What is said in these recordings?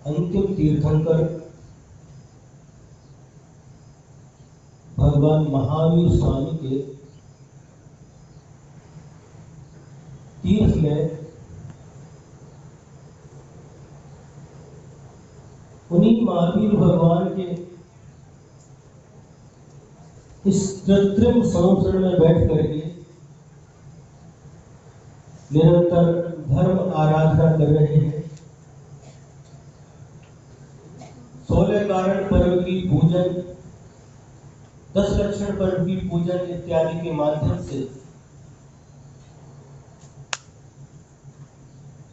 अंतिम तीर्थंकर भगवान महावीर स्वामी के तीर्थ में उन्हीं महावीर भगवान के इस कृत्रिम संवत्सर में बैठ करके निरंतर धर्म आराधना कर रहे हैं। 16 कारण पर्व की पूजन, 10 लक्षण पर्व की पूजन इत्यादि के माध्यम से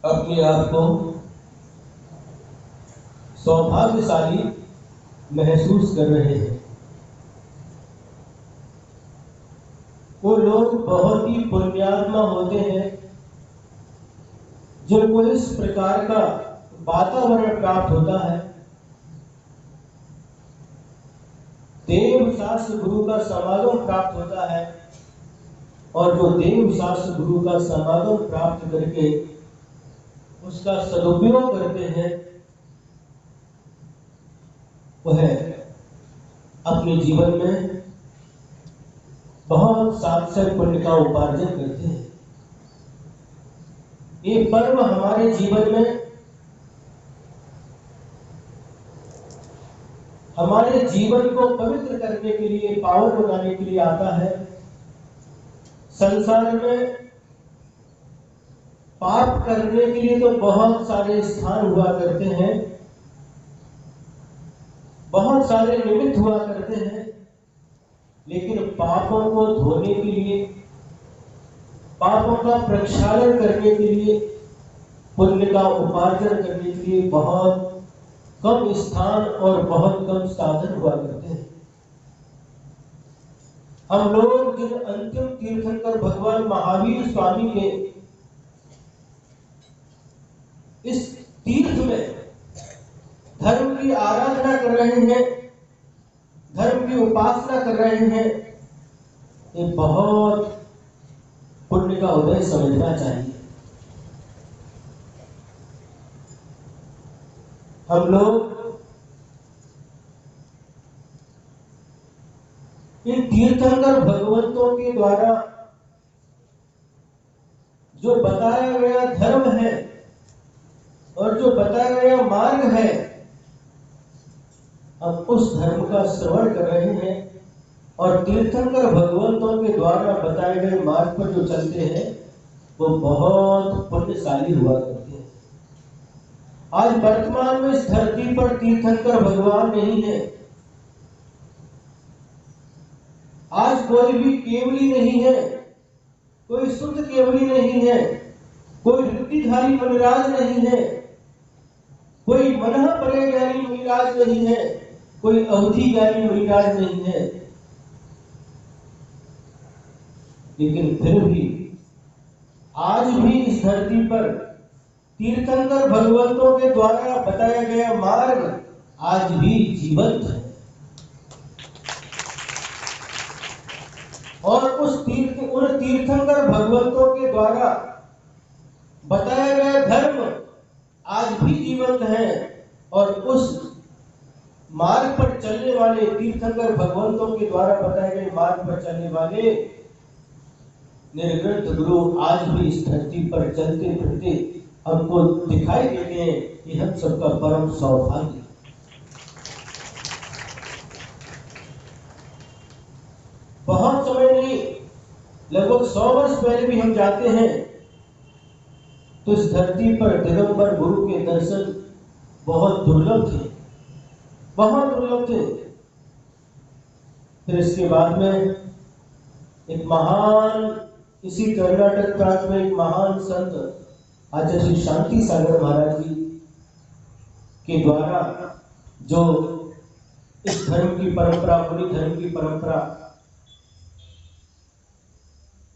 अपने आप को सौभाग्यशाली महसूस कर रहे हैं। वो लोग बहुत ही पुण्यात्मा होते हैं जिनको इस प्रकार का वातावरण प्राप्त होता है। देव शास्त्र गुरु का समागम प्राप्त होता है और जो देव शास्त्र गुरु का समागम प्राप्त करके उसका सदुपयोग करते हैं वह अपने जीवन में बहुत सार्थक पुण्य का उपार्जन करते हैं। ये पर्व हमारे जीवन में हमारे जीवन को पवित्र करने के लिए, पावन बनाने के लिए आता है। संसार में पाप करने के लिए तो बहुत सारे स्थान हुआ करते हैं, बहुत सारे निमित्त हुआ करते हैं, लेकिन पापों को धोने के लिए, पापों का प्रक्षालन करने के लिए, पुण्य का उपार्जन करने के लिए बहुत कम स्थान और बहुत कम साधन हुआ करते हैं। हम लोग जिन अंतिम तीर्थंकर भगवान महावीर स्वामी के इस तीर्थ में धर्म की आराधना कर रहे हैं, धर्म की उपासना कर रहे हैं, ये बहुत पुण्य का उदय समझना चाहिए। हम लोग इन तीर्थंकर भगवंतों के द्वारा जो बताया गया धर्म है और जो बताया गया मार्ग है, हम उस धर्म का श्रवण कर रहे हैं और तीर्थंकर भगवंतों के द्वारा बताए गए मार्ग पर जो चलते हैं वो बहुत पुण्यशाली हुआ करते हैं। आज वर्तमान में इस धरती पर तीर्थंकर भगवान नहीं है। आज कोई भी केवली नहीं है, कोई शुद्ध केवली नहीं है, कोई ऋद्धिधारी मुनिराज नहीं है, कोई मनः परे ज्ञानी मुनिराज नहीं है, कोई अवधि ज्ञानी मुनिराज नहीं है। लेकिन फिर भी आज भी इस धरती पर तीर्थंकर भगवंतों के द्वारा बताया गया मार्ग आज भी जीवंत है और उन तीर्थंकर भगवंतों के द्वारा बताया गया धर्म आज भी जीवंत है और उस मार्ग पर चलने वाले तीर्थंकर भगवंतों के द्वारा बताए गए मार्ग पर चलने वाले निर्ग्रंथ गुरु आज भी इस धरती पर चलते फिरते हमको दिखाई देते हैं। कि हम सबका परम सौभाग्य। बहुत समय नहीं, लगभग 100 वर्ष पहले भी हम जाते हैं तो इस धरती पर दिगंबर गुरु के दर्शन बहुत दुर्लभ थे, बहुत दुर्लभ थे। फिर इसके बाद में एक महान, इसी कर्नाटक प्रांत में एक महान संत आचार्य श्री शांति सागर महाराज जी के द्वारा जो इस धर्म की परंपरा, मुनि धर्म की परंपरा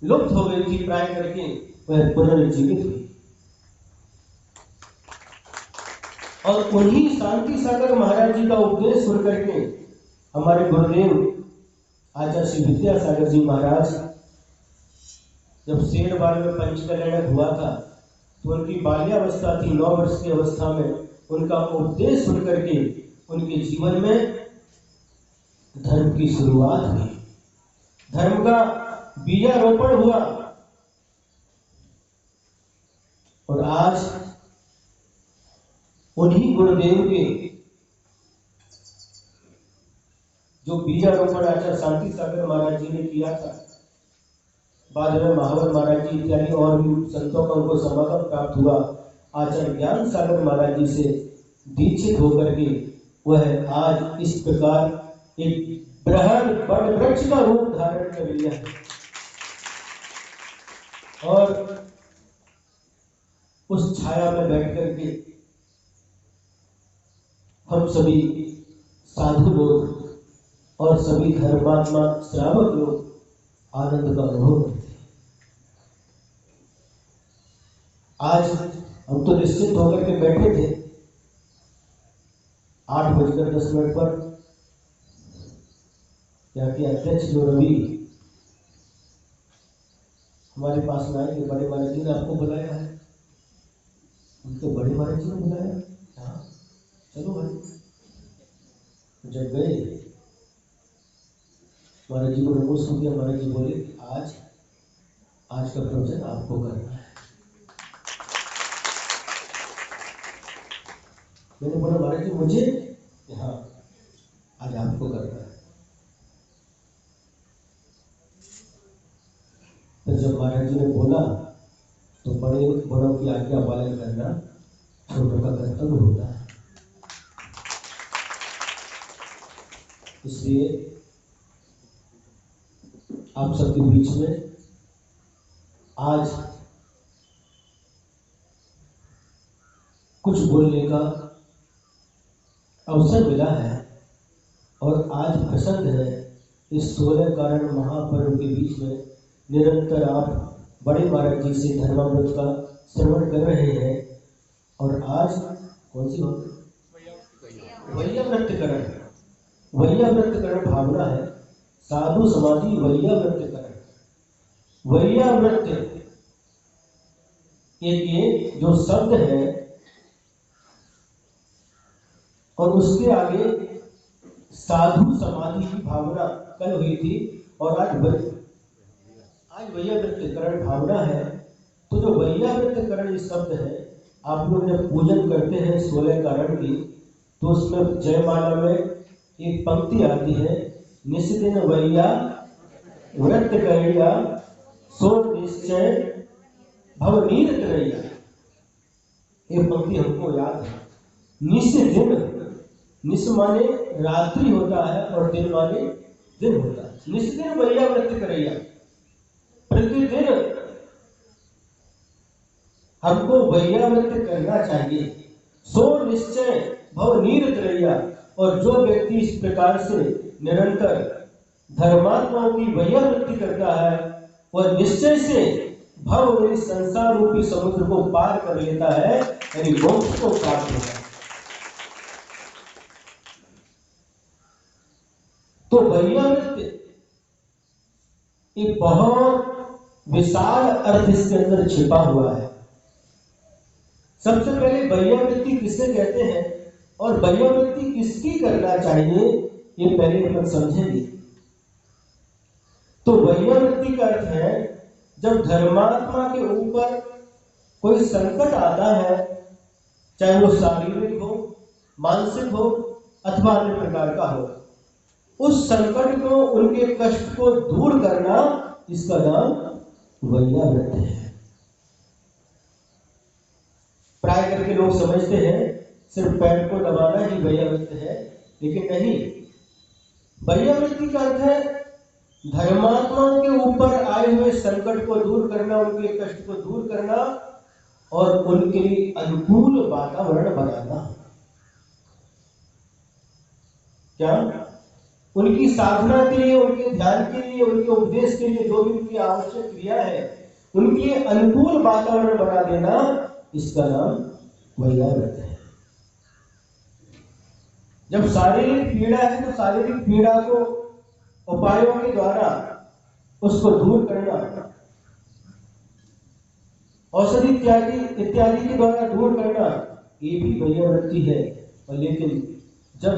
लुप्त हो गई थी प्राय करके, वह पुनर्जीवित हुई और उन्हीं शांति सागर महाराज जी का उपदेश सुन करके हमारे गुरुदेव आचार्य श्री विद्यासागर जी महाराज जब शेरवाल में पंचकल्याणक हुआ था तो उनकी बाल्यावस्था थी, 9 वर्ष की अवस्था में उनका उपदेश सुन करके उनके जीवन में धर्म की शुरुआत हुई, धर्म का बीजारोपण हुआ। और आज उन्हीं गुरुदेव के जो बीजारोपण आचार्य शांति सागर महाराज जी ने किया था, बाद में महावर महाराज जी इत्यादि और भी संतों का उनको समागम प्राप्त हुआ। आचार्य ज्ञान सागर महाराज जी से दीक्षित होकर के वह आज इस प्रकार एक बृहद बड़ वृक्ष का रूप धारण कर लिया है। और उस छाया में बैठ करके हम सभी साधु लोग और सभी धर्मात्मा श्रावक लोग आनंद का अनुभव करते हैं। आज हम तो निश्चित होकर के बैठे थे 8:10 पर, यहाँ के अध्यक्ष जो रवि हमारे पास में आए कि बड़े महाराज जी ने आपको बुलाया है। उनके बड़े महाराज जी ने बुलाया, हाँ चलो भाई। जब गए महाराज जी को नमोस हो गया। महाराज जी बोले आज का प्रवचन आपको करना है। मैंने बोला महाराज जी मुझे, हाँ आज आपको करना है। तो जब महाराज जी ने बोला तो बड़ों की आज्ञा पालन करना छोटों का कर्तव्य होता है। इसलिए आप सबके बीच में आज कुछ बोलने का अवसर मिला है। और आज प्रसन्न है इस 16 कारण महापर्व के बीच में निरंतर आप बड़े महाराज जी से धर्मामृत का श्रवण कर रहे हैं। और आज कौन सी वैयाव्रतकरण, वैयाव्रतकरण भावना है, साधु समाधि वैयाव्रतकरण। वैयाव्रत ये जो शब्द है और उसके आगे साधु समाधि की भावना कल हुई थी और आज वैयाव्रतकरण भावना है। तो जो वैयाव्रतकरण ये शब्द है, आप लोग जब पूजन करते हैं 16 कारण की, तो उसमें जयमाला में एक पंक्ति आती है, निस्दिन वैया व्रत करिया सो निश्चय भव नीर तरैया। ये पंक्ति हमको याद है। निस्दिन, निस माने रात्रि होता है और दिन माने दिन होता है। निस्दिन वैया व्रत करिया, प्रतिदिन हमको वैयाव्रत करना चाहिए। सो निश्चय भव नीर तरैया, और जो व्यक्ति इस प्रकार से निरंतर धर्मात्माओं की वैयावृत्ति करता है वह निश्चय से भव यानी संसार रूपी समुद्र को पार कर लेता है, यानी मोक्ष को प्राप्त होता है। तो वैयावृत्ति एक बहुत विशाल अर्थ इसके अंदर छिपा हुआ है। सबसे पहले वैयावृत्ति किसे कहते हैं और वैयावृत्ति किसकी करना चाहिए, ये पहले अपन समझेंगे। तो वैयावृत्ति का अर्थ है जब धर्मात्मा के ऊपर कोई संकट आता है, चाहे वो शारीरिक हो, मानसिक हो अथवा अन्य प्रकार का हो, उस संकट को, उनके कष्ट को दूर करना, इसका नाम वैयाव्रत है। प्राय करके लोग समझते हैं सिर्फ पैर को दबाना ही वैयाव्रत है, लेकिन नहीं। वैयावृत्ति का अर्थ है धर्मात्माओं के ऊपर आए हुए संकट को दूर करना, उनके कष्ट को दूर करना और उनके लिए अनुकूल वातावरण बनाना। क्या? उनकी साधना के लिए, उनके ध्यान के लिए, उनके उपदेश के लिए जो भी उनकी आवश्यक क्रिया है, उनके लिए अनुकूल वातावरण बना देना, इसका नाम वैयाव्रत है। जब शारीरिक पीड़ा है तो शारीरिक पीड़ा को उपायों के द्वारा उसको दूर करना, औषधि इत्यादि के द्वारा दूर करना, ये भी वैयावृत्ति है। और लेकिन जब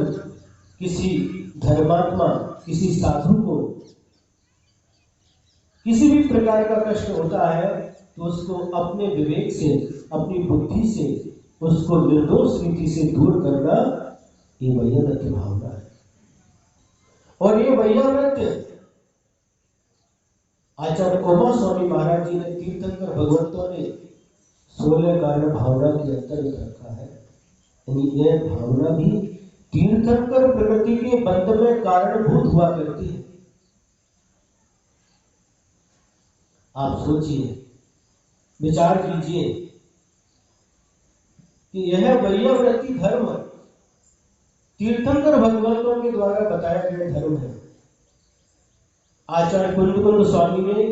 किसी धर्मात्मा, किसी साधु को किसी भी प्रकार का कष्ट होता है तो उसको अपने विवेक से, अपनी बुद्धि से उसको निर्दोष रीति से दूर करना, ये वैयावृत्ति भावना है। और ये वैयावृत्ति आचार्य उमा स्वामी महाराज जी ने, तीर्थंकर भगवंतों ने 16 कारण भावना के अंतर्गत रखा है। यानी यह भावना भी तीर्थंकर प्रकृति के बंध में कारणभूत हुआ करती है। आप सोचिए, विचार कीजिए कि यह वैयावृत्ति धर्म तीर्थंकर भगवंतों के द्वारा बताया गया धर्म है। आचार्य कुंद स्वामी ने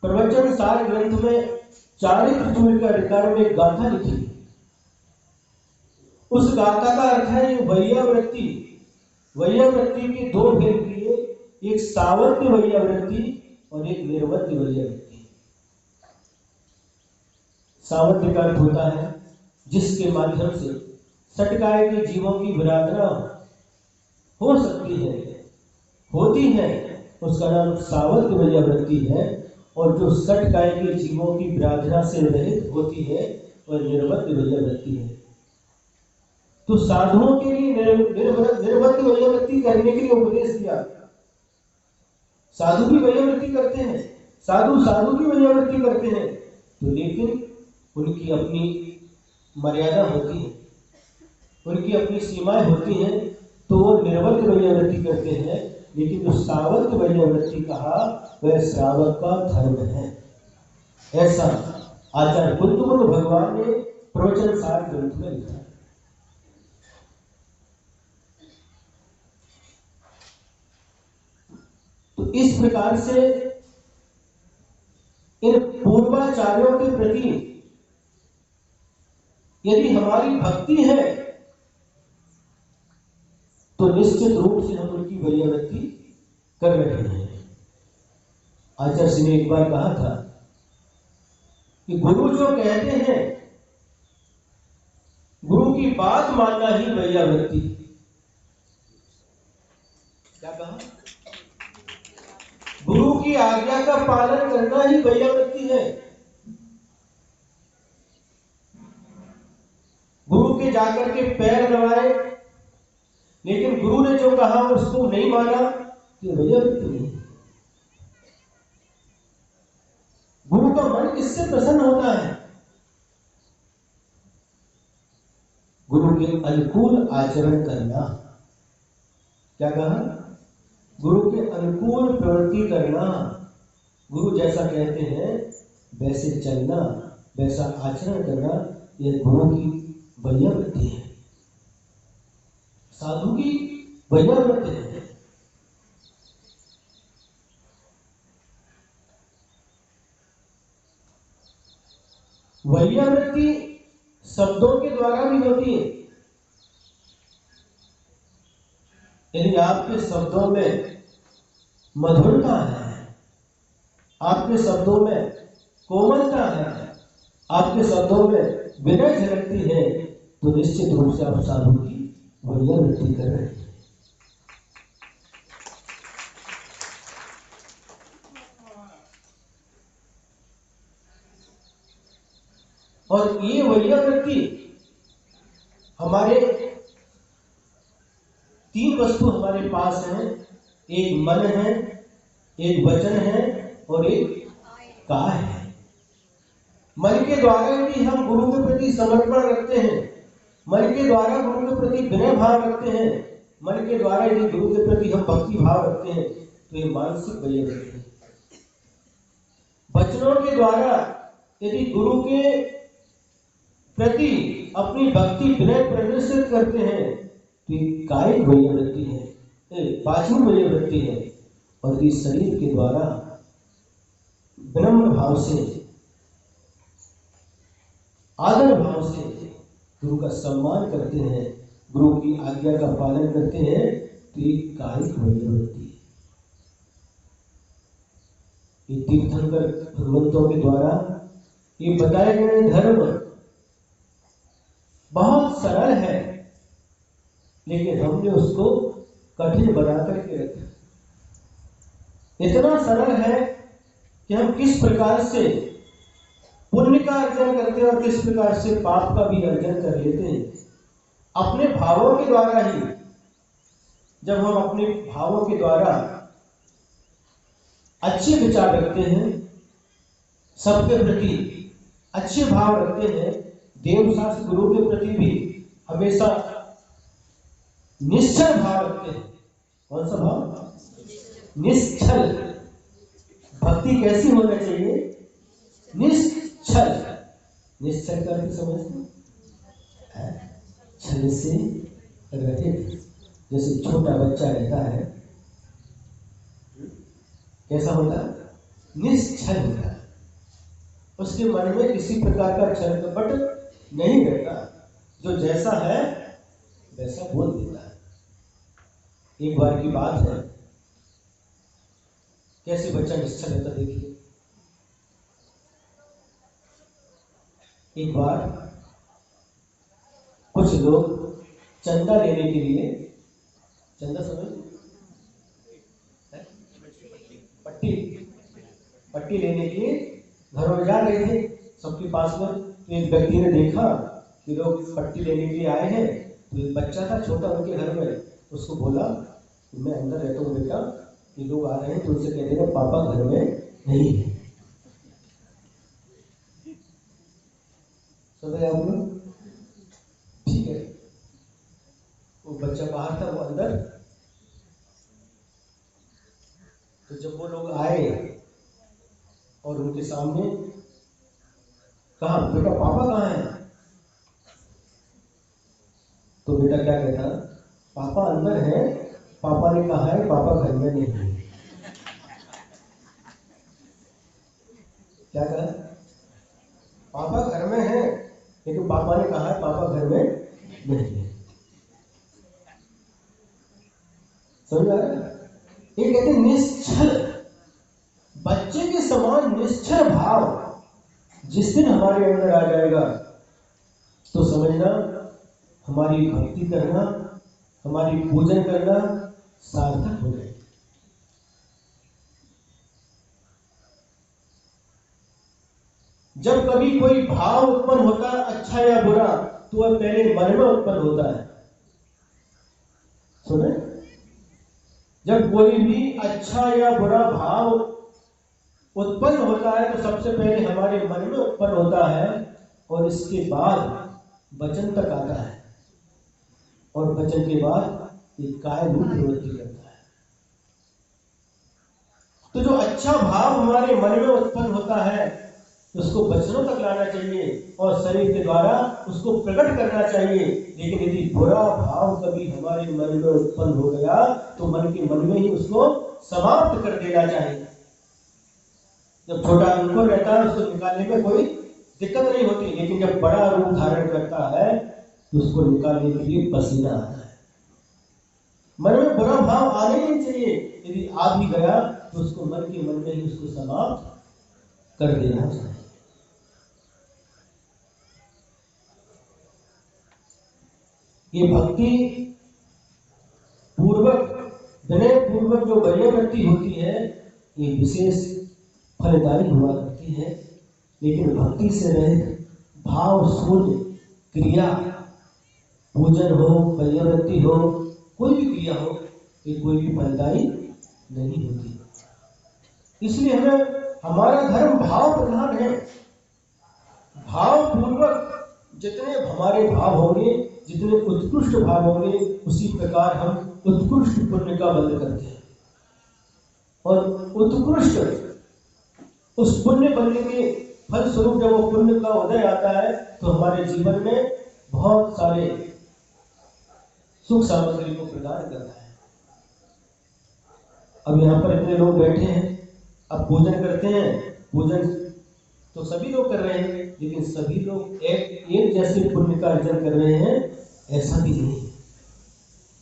प्रवचन सार ग्रंथ में चारित्र चूड़िका में गाथा लिखी। उस गाथा का अर्थ है वैयावृत्ति। वैयावृत्ति के दो भेद किए, एक सावध्य वैयावृत्ति और एक निर्वध्य वैयावृत्ति। सावध्य का अर्थ होता है जिसके माध्यम से सटकाए के जीवों की विराधना हो सकती है, होती है, उसका नाम सावध्य वैयावृत्ति है। और जो सटकाए के जीवों की विराधना से रहित होती है वह निर्वध्य वैयावृत्ति है। तो साधुओं के लिए निर्वध्य वैयावृत्ति करने के लिए उपदेश दिया। साधु भी वैयावृत्ति करते हैं, साधु की वैयावृत्ति करते हैं, तो लेकिन उनकी अपनी मर्यादा होती है, उनकी अपनी सीमाएं होती हैं, तो वो निर्वध्य वैयावृत्ति करते हैं। लेकिन जो सावध्य वैयावृत्ति कहा वह श्रावक का धर्म है। ऐसा आचार्य कुंद भगवान ने प्रवचन सार ग्रंथ में लिखा है। तो इस प्रकार से इन पूर्वाचार्यों के प्रति यदि हमारी भक्ति है तो निश्चित रूप से हम उनकी वैयावृत्ति कर रहे हैं। आचार्य जी ने एक बार कहा था कि गुरु जो कहते हैं, गुरु की बात मानना ही वैयावृत्ति। क्या कहा? गुरु की आज्ञा का पालन करना ही वैयावृत्ति है। गुरु के जाकर के पैर दबाए, लेकिन गुरु ने जो कहा उसको नहीं माना, ये वैयावृत्ति नहीं। गुरु का मन किससे प्रसन्न होता है? गुरु के अनुकूल आचरण करना। क्या कहा? गुरु के अनुकूल प्रवृत्ति करना। गुरु जैसा कहते हैं वैसे चलना, वैसा आचरण करना, यह गुरु की वैयावृत्ति है, साधु की वैयावृत्ति है। वैयावृत्ति शब्दों के द्वारा भी होती है। यदि आपके शब्दों में मधुरता है, आपके शब्दों में कोमलता है, आपके शब्दों में विनय झलकती है, तो निश्चित रूप से आप साधु की वैयावृत्ति कर रहे हैं। और ये वैयावृत्ति हमारे तीन वस्तु हमारे पास हैं। एक मन है, एक वचन है और एक काय है। मन के द्वारा यदि हम गुरु के प्रति समर्पण रखते हैं, मन के द्वारा गुरु के प्रति विनय भाव रखते हैं, मन के द्वारा यदि गुरु के प्रति हम भक्ति भाव रखते हैं, तो ये मानसिक वैयावृत्ति है। वचनों के द्वारा यदि गुरु के प्रति अपनी भक्ति विनय प्रदर्शित करते हैं, तो ये कायिक वैयावृत्ति है, वाचिक वैयावृत्ति है। और यदि शरीर के द्वारा विनम्र भाव से, आदर भाव से गुरु का सम्मान करते हैं, गुरु की आज्ञा का पालन करते हैं, तो ये कायिक वैयावृत्ति है। ये तीर्थंकर भगवंतों के द्वारा ये बताए गए धर्म बहुत लेकिन हमने उसको कठिन बना करके रखा। इतना सरल है कि हम किस प्रकार से पुण्य का अर्जन करते हैं और किस प्रकार से पाप का भी अर्जन कर लेते हैं अपने भावों के द्वारा ही। जब हम अपने भावों के द्वारा अच्छे विचार रखते हैं, सबके प्रति अच्छे भाव रखते हैं, देव शास्त्र गुरु के प्रति भी हमेशा निश्चल भाव रखते हैं। कौन सा भाव? निश्चल। भक्ति कैसी होना चाहिए? निश्चल। निश्चल का अर्थ समझते हैं? छल से रहित। जैसे छोटा बच्चा रहता है, कैसा होता है? निश्चल होता है। उसके मन में किसी प्रकार का छल कपट नहीं रहता, जो जैसा है वैसा बोल देता है। एक बार की बात है, कैसे बच्चा निश्चल रहता देखिए। एक बार कुछ लोग चंदा लेने के लिए, चंदा समझ, पट्टी लेने के लिए घर में जा रहे थे सबके पास में। तो एक व्यक्ति ने देखा कि लोग पट्टी लेने के लिए आए हैं, तो एक बच्चा था छोटा उनके घर में, उसको बोला कि मैं अंदर रहता हूँ बेटा, ये लोग आ रहे हैं तो उनसे कह देना पापा घर में नहीं है। समझ आप लोग? ठीक है। वो बच्चा बाहर था, वो अंदर। तो जब वो लोग आए और उनके सामने कहा बेटा पापा कहाँ है, तो बेटा क्या कहता? पापा अंदर है, पापा ने कहा है पापा घर में नहीं है। क्या कहा? पापा घर में है, लेकिन पापा ने कहा है पापा घर में नहीं है। समझ आ रहा है? ये कहते हैं निश्चल। बच्चे के समान निश्चल भाव जिस दिन हमारे अंदर आ जाएगा, तो समझना हमारी भक्ति करना, हमारी पूजन करना सार्थक हो जाएगा। जब कभी कोई भाव उत्पन्न होता है अच्छा या बुरा, तो वह पहले मन में उत्पन्न होता है। सुने? जब कोई भी अच्छा या बुरा भाव उत्पन्न होता है तो सबसे पहले हमारे मन में उत्पन्न होता है, और इसके बाद वचन तक आता है, और वचन के बाद एक काय रूप प्रवृत्ति करता है। तो जो अच्छा भाव हमारे मन में उत्पन्न होता है उसको वचनों तक लाना चाहिए और शरीर के द्वारा उसको प्रकट करना चाहिए। लेकिन यदि बुरा भाव कभी हमारे मन में उत्पन्न हो गया तो मन के मन में ही उसको समाप्त कर देना चाहिए। जब छोटा अंकुर रहता है उसको निकालने में कोई दिक्कत नहीं होती, लेकिन जब बड़ा रूप धारण करता है तो उसको निकालने के लिए पसीना आता है। मन में बुरा भाव आने नहीं चाहिए, यदि आ भी गया तो उसको मन के मन में ही उसको समाप्त कर देना चाहिए। ये भक्ति पूर्वक, विनय पूर्वक जो वैयावृत्ति होती है, ये विशेष फलदायी हुआ करती है। लेकिन भक्ति से रहित भाव शून्य क्रिया, पूजन हो, वैयावृत्ति हो, कोई भी क्रिया हो, ये कोई भी फलदायी नहीं होती। इसलिए हमें, हमारा धर्म भाव प्रधान है। भाव पूर्वक जितने हमारे भाव होंगे, जितने उत्कृष्ट भाव होंगे, उसी प्रकार हम उत्कृष्ट पुण्य का बंध करते हैं। और उत्कृष्ट उस पुण्य बनने के फल स्वरूप जब वो पुण्य का उदय आता है तो हमारे जीवन में बहुत सारे सुख सामग्री को प्रदान करता है। अब यहाँ पर इतने लोग बैठे हैं, अब पूजन करते हैं। पूजन तो सभी लोग कर रहे हैं, लेकिन सभी लोग एक जैसे पुण्य का अर्जन कर रहे हैं ऐसा भी नहीं।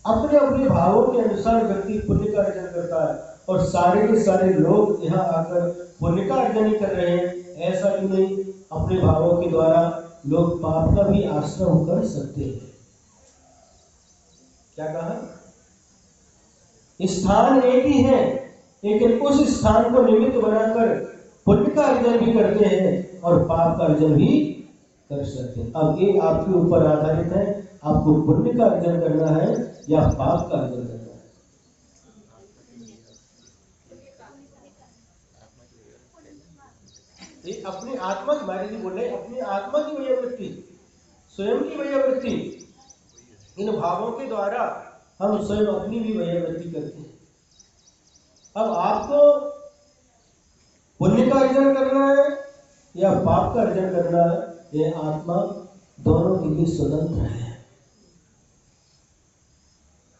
अपने अपने भावों के अनुसार व्यक्ति पुण्य का अर्जन करता है, और सारे के सारे लोग यहाँ आकर पुण्य का अर्जन ही कर रहे हैं ऐसा भी नहीं। अपने भावों के द्वारा लोग पाप का भी आश्रय कर सकते हैं। क्या कहा? स्थान एक ही है, लेकिन उस स्थान को निमित्त बनाकर पुण्य का अर्जन भी करते हैं और पाप का अर्जन भी कर सकते हैं। अब ये आपके ऊपर आधारित है, आपको पुण्य का अर्जन करना है या पाप का अर्जन करना है। ये अपनी आत्मा की, महाराज जी बोल रहे हैं, अपनी आत्मा की वैयावृत्ति, स्वयं की वैयावृत्ति, इन भावों के द्वारा हम स्वयं अपनी भी वैयावृत्ति करते हैं। अब आपको पुण्य का अर्जन करना है या पाप का अर्जन करना है, ये आत्मा दोनों के लिए स्वतंत्र है।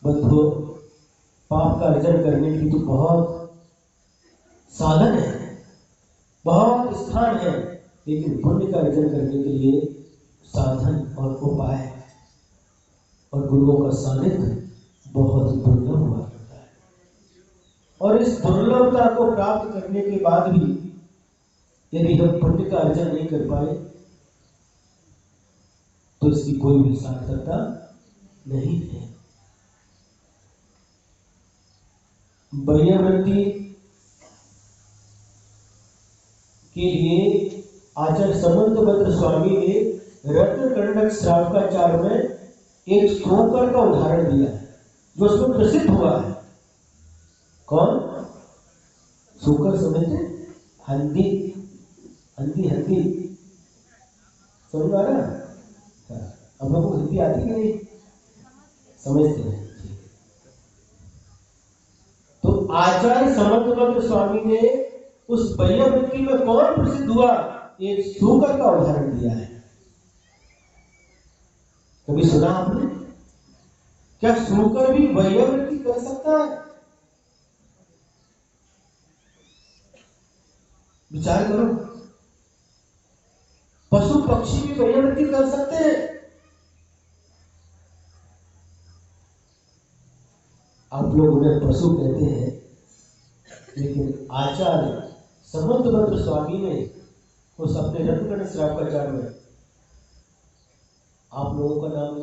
बंधु, पाप का अर्जन करने की तो बहुत साधन है, बहुत स्थान है, लेकिन पुण्य का अर्जन करने के लिए साधन और उपाय और गुरुओं का सानिध्य बहुत दुर्लभ हुआ करता है। और इस दुर्लभता को प्राप्त करने के बाद भी यदि हम पुण्य का अर्जन नहीं कर पाए तो इसकी कोई भी सार्थकता नहीं है। वैयावृत्ति के लिए आचार्य समंतभद्र स्वामी ने रत्नकंडक श्रावकाचार में एक शूकर का उदाहरण दिया है जो उसमें प्रसिद्ध हुआ है। कौन? शूकर समझते? हंदी, हंदी, हंदी समझ आ रहा? अब लोगों को हिंदी आती कि नहीं? समझते हैं। तो आचार्य समंतभद्र स्वामी ने उस वैयावृत्ति में कौन प्रसिद्ध हुआ, एक शूकर का उदाहरण दिया है। कभी सुना आपने? क्या शूकर भी वैयावृत्ति कर सकता है? विचार करो। पशु पक्षी भी वैयावृत्ति कर सकते हैं। आप लोग उन्हें पशु कहते हैं, लेकिन आचार्य समंतभद्र स्वामी ने उस अपने रत्नकंडक श्रावकाचार में आप लोगों का नाम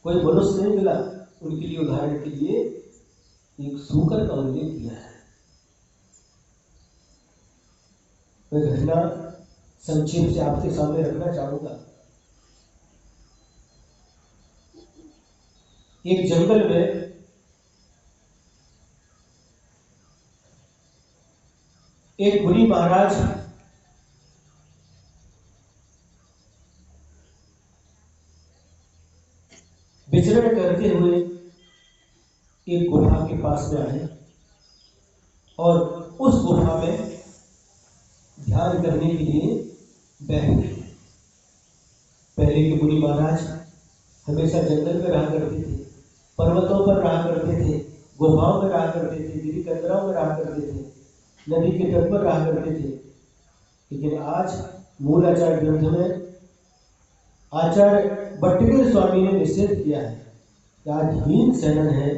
कोई मनुष्य नहीं मिला उनके लिए उदाहरण के लिए एक शूकर का उल्लेख किया है। मैं घटना संक्षेप से आपके सामने रखना चाहूंगा। एक जंगल में एक मुनि महाराज विचरण करते हुए एक गुफा के पास में आए और उस गुफा में ध्यान करने के लिए बैठ गए। पहले के मुनि महाराज हमेशा जंगल में रहा करते थे, पर्वतों पर रहा करते थे, गुफाओं में रहा करते थे, गिरी कंदराओं में रहा करते थे, नदी के तट पर रहा करते थे। लेकिन आज मूल आचार्य ग्रंथ में आचार्य भट्टगिर स्वामी ने निषेध किया है कि आज हीन सैनन है,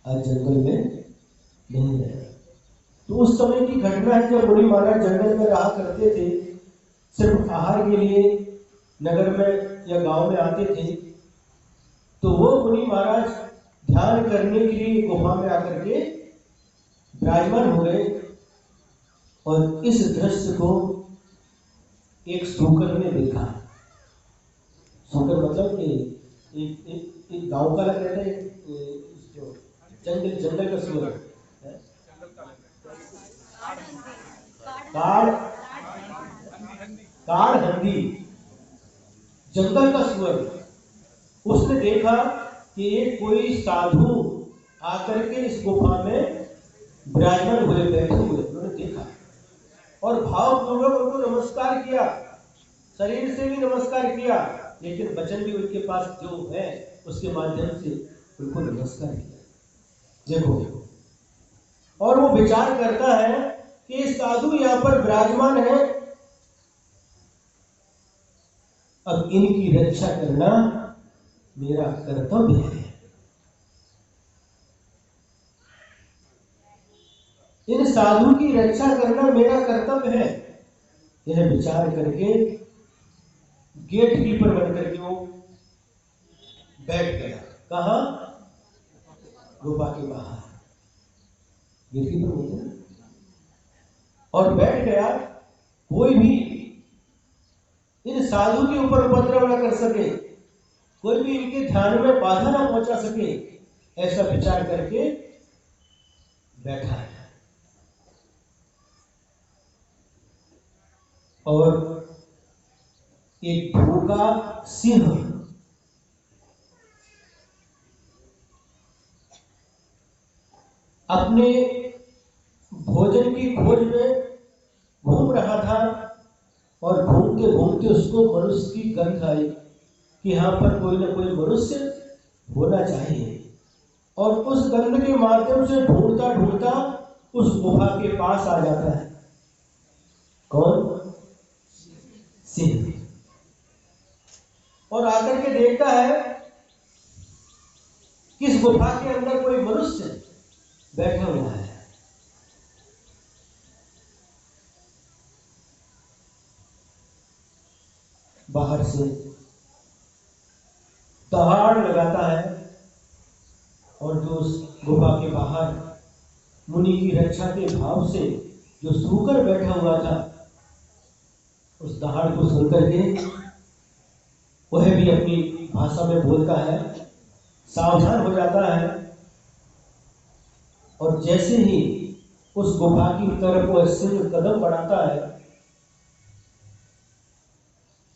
आज जंगल में नहीं है। तो उस समय की घटना है जब मुनि महाराज जंगल में रहा करते थे, सिर्फ आहार के लिए नगर में या गांव में आते थे। तो वो मुनि महाराज ध्यान करने के लिए गुफा में आकर के विराजमान हो गए और इस दृश्य को एक शूकर ने देखा। शूकर मतलब एक गांव का लग रहता है, जो जंगल का सूअर, काड़ हंदी, जंगल का सूअर। उसने देखा कि एक कोई साधु आकर के इस गुफा में विराजमान हुए, बैठे हुए। उन्होंने देखा और भावपूर्वक उनको नमस्कार किया, शरीर से भी नमस्कार किया, लेकिन वचन भी उनके पास जो है उसके माध्यम से उनको नमस्कार किया। देखो, और वो विचार करता है कि साधु यहाँ पर विराजमान है, अब इनकी रक्षा करना मेरा कर्तव्य है। इन साधु की रक्षा करना मेरा कर्तव्य है। यह विचार करके गेट कीपर बनकर के वो बैठ गया। कहा? गुफा के बाहर गेट कीपर बोलते हैं, और बैठ गया। कोई भी इन साधु के ऊपर उपद्रव न कर सके, कोई भी इनके ध्यान में बाधा न पहुंचा सके, ऐसा विचार करके बैठा है। और एक भूखा सिंह अपने भोजन की खोज में घूम रहा था, और घूमते घूमते उसको मनुष्य की गंध आई कि यहाँ पर कोई ना कोई मनुष्य होना चाहिए। और उस गंध के माध्यम से ढूंढता ढूंढता उस गुफा के पास आ जाता है। कौन? सिंह। और आकर के देखता है कि इस गुफा के अंदर कोई मनुष्य बैठा हुआ है। बाहर से दहाड़ लगाता है, और जो उस गुफा के बाहर मुनि की रक्षा के भाव से जो सूकर बैठा हुआ था, उस दहाड़ को सुनकर के वह भी अपनी भाषा में बोलता है, सावधान हो जाता है। और जैसे ही उस गुफा की तरफ वह सिंह कदम बढ़ाता है,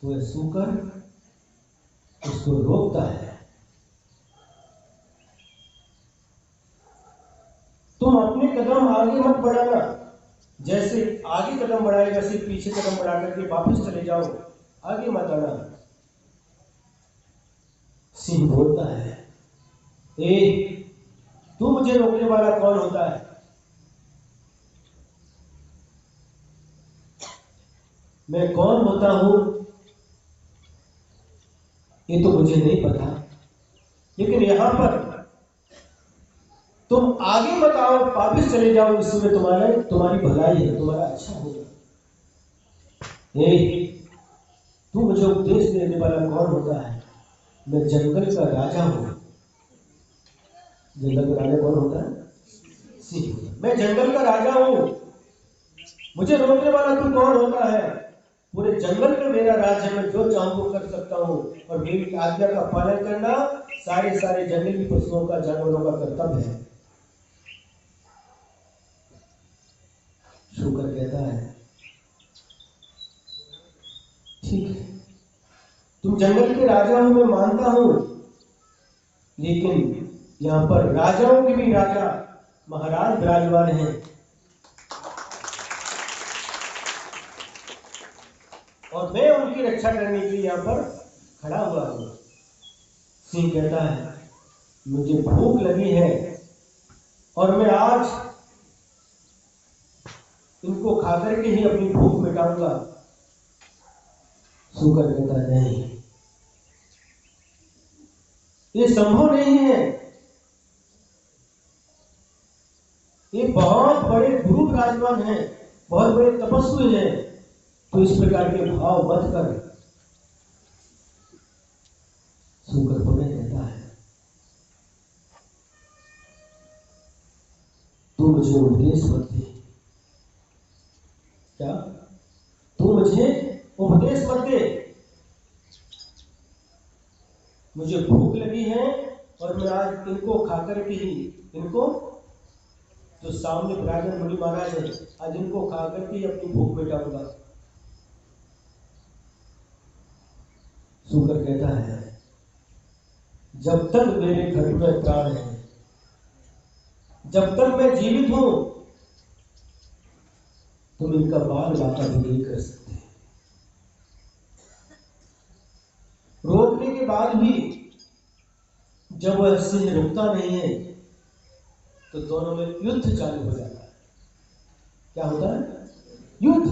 तो वह सूकर उसको रोकता है। तुम अपने कदम आगे मत बढ़ाना, जैसे आगे कदम बढ़ाएगा सिर्फ पीछे कदम बढ़ा करके वापस चले जाओ, आगे मत आना। सिंह बोलता है, तू मुझे रोकने वाला कौन होता है? मैं कौन होता हूं ये तो मुझे नहीं पता, लेकिन यहां पर तुम आगे मत आओ, वापिस चले जाओ, इसमें तुम्हारी भलाई है, तुम्हारा अच्छा होगा। तू मुझे उपदेश देने वाला कौन होता है? मैं जंगल का राजा हूं। जंगल का राजा कौन होता है? सिंह। मैं जंगल का राजा हूं, मुझे रोकने वाला तू कौन होता है? पूरे जंगल में मेरा राज है, मैं जो चाहूं वो कर सकता हूं, और मेरी आज्ञा का पालन करना सारे जंगली पशुओं का, जानवरों का कर्तव्य है। शुकर कहता है, ठीक है, तुम जंगल के राजा हो, मैं मानता हूं, लेकिन यहां पर राजाओं के भी राजा महाराज विराजमान हैं, और मैं उनकी रक्षा करने के लिए यहां पर खड़ा हुआ हूं। सिंह कहता है, मुझे भूख लगी है, और मैं आज इनको खाकर के ही अपनी भूख मिटाऊंगा। शुकर कहता है, नहीं, ये संभव नहीं है। ये बहुत बड़े गुरु विराजमान हैं, बहुत बड़े तपस्वी हैं, तो इस प्रकार के भाव मत कर। शुकर पुनः कहता है, तू मुझे उपदेश मत दे। क्या? तू मुझे उपदेश मत दे, मुझे भूख लगी है, और मैं आज इनको खाकर के ही, इनको जो सामने विराजमान मुनि महाराज है, आज इनको खाकर के ही अपनी भूख मिटाऊंगा। शुकर कहता है, जब तक मेरे घर में प्राण है, जब तक मैं जीवित हूं, तुम इनका बाल बाका भी नहीं कर सकते। रोकने के बाद भी जब वह सिंह रुकता नहीं है, तो दोनों में युद्ध चालू हो जाता है। क्या होता है? युद्ध,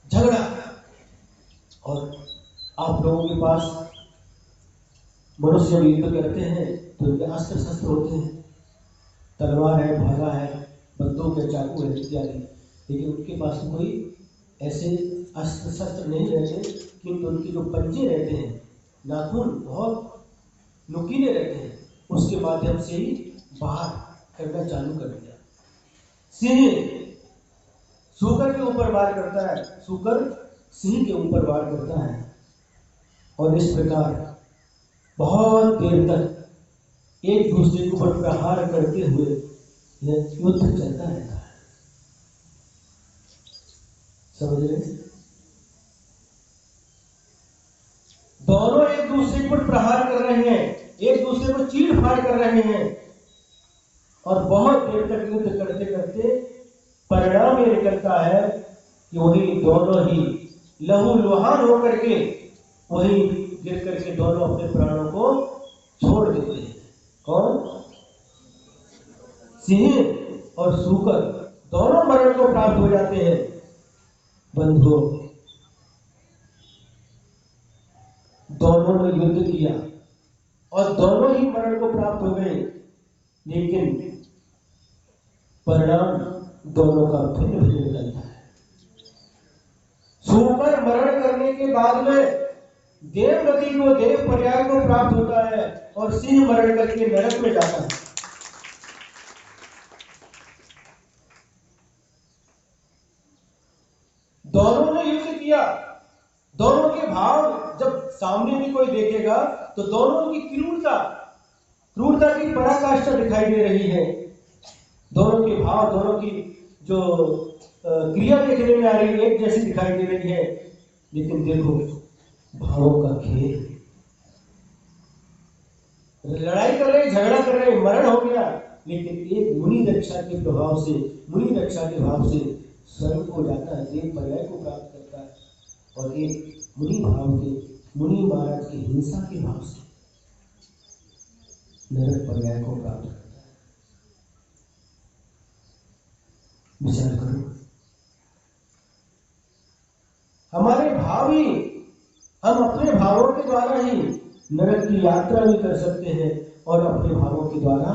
झगड़ा। और आप लोगों के पास मनुष्य युद्ध करते हैं तो उनके अस्त्र शस्त्र होते हैं, तलवार है, भाला है, बंदूक है, चाकू है इत्यादि, लेकिन उनके पास कोई ऐसे अस्त्र शस्त्र नहीं रहते, किंतु उनके जो पंजे रहते हैं, नाखून बहुत नुकीले रहते हैं, उसके माध्यम से ही बाहर करना चालू कर दिया। सिंह सूकर के ऊपर वार करता है, सूकर सिंह के ऊपर वार करता है, और इस प्रकार बहुत देर तक एक दूसरे के ऊपर प्रहार करते हुए यह युद्ध चलता रहता है। समझ रहे? दोनों एक दूसरे पर प्रहार कर रहे हैं, एक दूसरे को चीर फाड़ कर रहे हैं, और बहुत देर तक युद्ध करते करते परिणाम ये निकलता है कि वही दोनों ही लहू लुहान होकर के वही गिर करके दोनों अपने प्राणों को छोड़ देते हैं। कौन? सिंह और सूकर दोनों मरण को प्राप्त हो जाते हैं। बंधुओं, दोनों ने युद्ध किया और दोनों ही मरण को प्राप्त हो गए, लेकिन परिणाम दोनों का भिन्न भिन्न निकलता है। सूकर मरण करने के बाद में देवगति को, देव पर्याय को प्राप्त होता है, और सिंह मरण करके नरक में जाता है। दोनों ने युद्ध किया, दोनों के भाव जब सामने भी कोई देखेगा तो दोनों की क्रूरता की पराकाष्ठा दिखाई दे रही है। दोनों के भाव, दोनों की जो क्रिया देखने में आ रही है, एक जैसी दिखाई दे रही है, लेकिन देखो भावों का खेल। लड़ाई कर रहे, झगड़ा कर रहे, मरण हो गया, लेकिन एक मुनि रक्षा के प्रभाव से, मुनि रक्षा के भाव से स्वर्ग को जाता है, देव पर्याय को प्राप्त करता है, और एक मुनि भाव के, मुनि महाराज की हिंसा के भाव से नरक पर्याय को प्राप्त करता है। विचार करो, हमारे भाव ही, हम अपने भावों के द्वारा ही नरक की यात्रा भी कर सकते हैं, और अपने भावों के द्वारा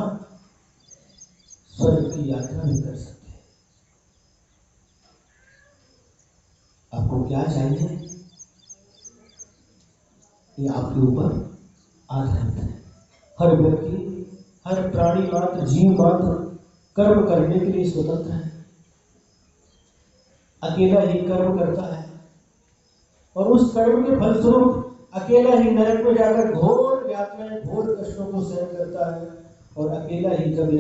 स्वर्ग की यात्रा भी कर सकते हैं। आपको क्या चाहिए, ये आपके ऊपर आधारित है। हर व्यक्ति, हर प्राणी मात्र, जीव मात्र कर्म करने के लिए स्वतंत्र है, अकेला ही कर्म करता है, और उस कर्म के फलस्वरूप अकेला ही नरक में जाकर घोर यातनाएं, घोर कष्टों को सहन करता है, और अकेला ही जब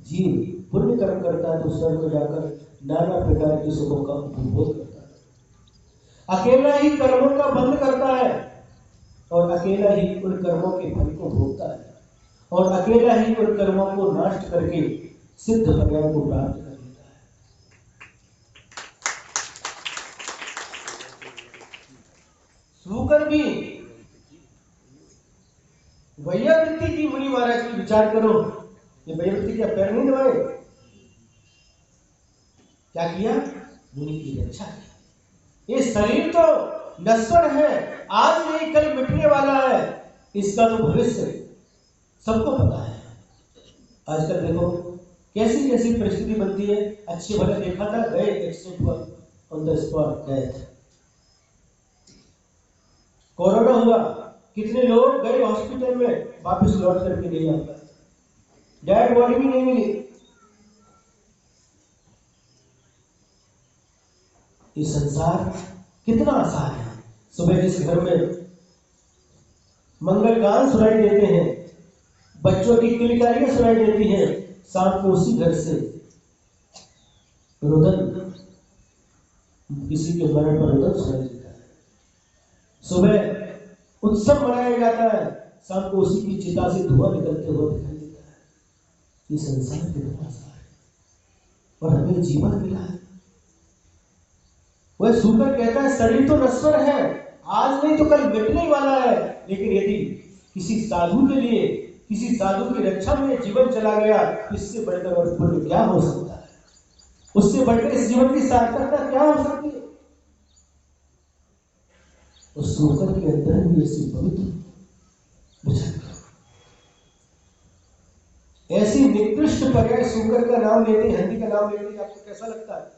जीव पुण्य कर्म करता है तो स्वर्ग में जाकर नाना प्रकार के सुखों का उपभोग करता है। अकेला ही कर्मों का बंध करता है, और अकेला ही उन कर्मों के फल को भोगता है, और अकेला ही उन कर्मों को नष्ट करके सिद्ध पर्याय को प्राप्त कर लेता है। सूकर भी वैयावृत्ति की, मुनि महाराज की विचार करो, ये वैयावृत्ति क्या पैर नहीं दबाए? क्या किया? मुनि की रक्षा की। ये शरीर तो नश्वर है, आज नहीं कल मिटने वाला है, इसका तो भविष्य सबको पता है। आजकल देखो कैसी कैसी परिस्थिति बनती है, अच्छे भले देखा था, गए एक्सीडेंट पर, on the spot death. Corona हुआ, कितने लोग गए हॉस्पिटल में, वापस लौट करके नहीं आ पाए, डेड बॉडी भी नहीं मिली। ये संसार कितना आसान है। सुबह जिस घर में मंगल गान सुनाई देते हैं, बच्चों की किलकारियां सुनाई देती हैं, शाम को उसी घर से रुदन, किसी के मरण पर रुदन सुनाई देता है। सुबह उत्सव मनाया जाता है, शाम को उसी की चिता से धुआं निकलते हुए दिखाई देता है। ये संसार कितना आसान है, और हमें जीवन मिला है। वह सूकर कहता है शरीर तो नश्वर है, आज नहीं तो कल मिटने वाला है, लेकिन यदि किसी साधु के लिए, किसी साधु की रक्षा में जीवन चला गया, इससे बढ़कर और पुण्य क्या हो सकता है? उससे बढ़कर इस जीवन की सार्थकता क्या हो सकती है? उस सूकर के अंदर भी ऐसी पवित्र विचार, ऐसी निकृष्ट पर्याय सूकर का नाम लेते, हंदी का नाम लेते, आपको कैसा लगता है?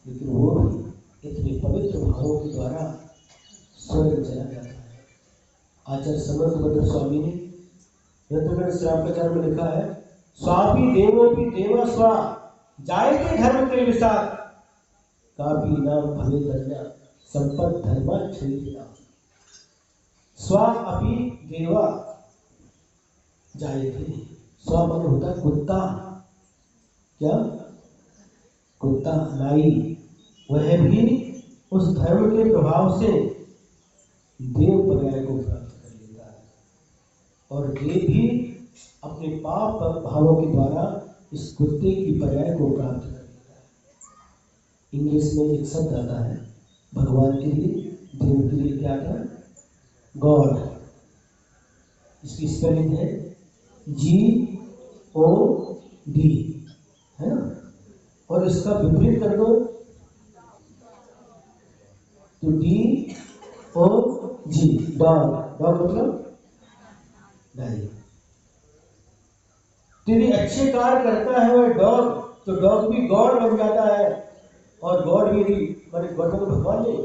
लेकिन वो इतने पवित्र भावों के द्वारा स्वर्ग चला जाता है। आचार्य समर्थभद्र स्वामी ने रत्नगढ़ श्रावकाचार्य में लिखा है, स्वापी देवोपि देवा स्वा जायते धर्म के विसार कापी नाम भवे धन्या संपत धर्मा क्षणिका। स्वा अपि देवा जायते, स्वा मन होता कुत्ता, क्या कुत्ता नाई, वह भी उस धर्म के प्रभाव से देव पर्याय को प्राप्त कर लेता है और देव भी अपने पाप भावों के द्वारा इस कुत्ते की पर्याय को प्राप्त कर लेता है। इंग्लिश में एक शब्द आता है भगवान के लिए, देव के लिए, क्या आता है? गॉड। इसकी स्पेलिंग है GOD, है ना? और इसका विपरीत कर दो तो DOG, डॉग। डॉग मतलब नहीं। यदि अच्छे कार्य करता है वह डॉग, तो डॉग भी गॉड बन जाता है। और गॉड भी यदि माने गॉड को भगवान नहीं,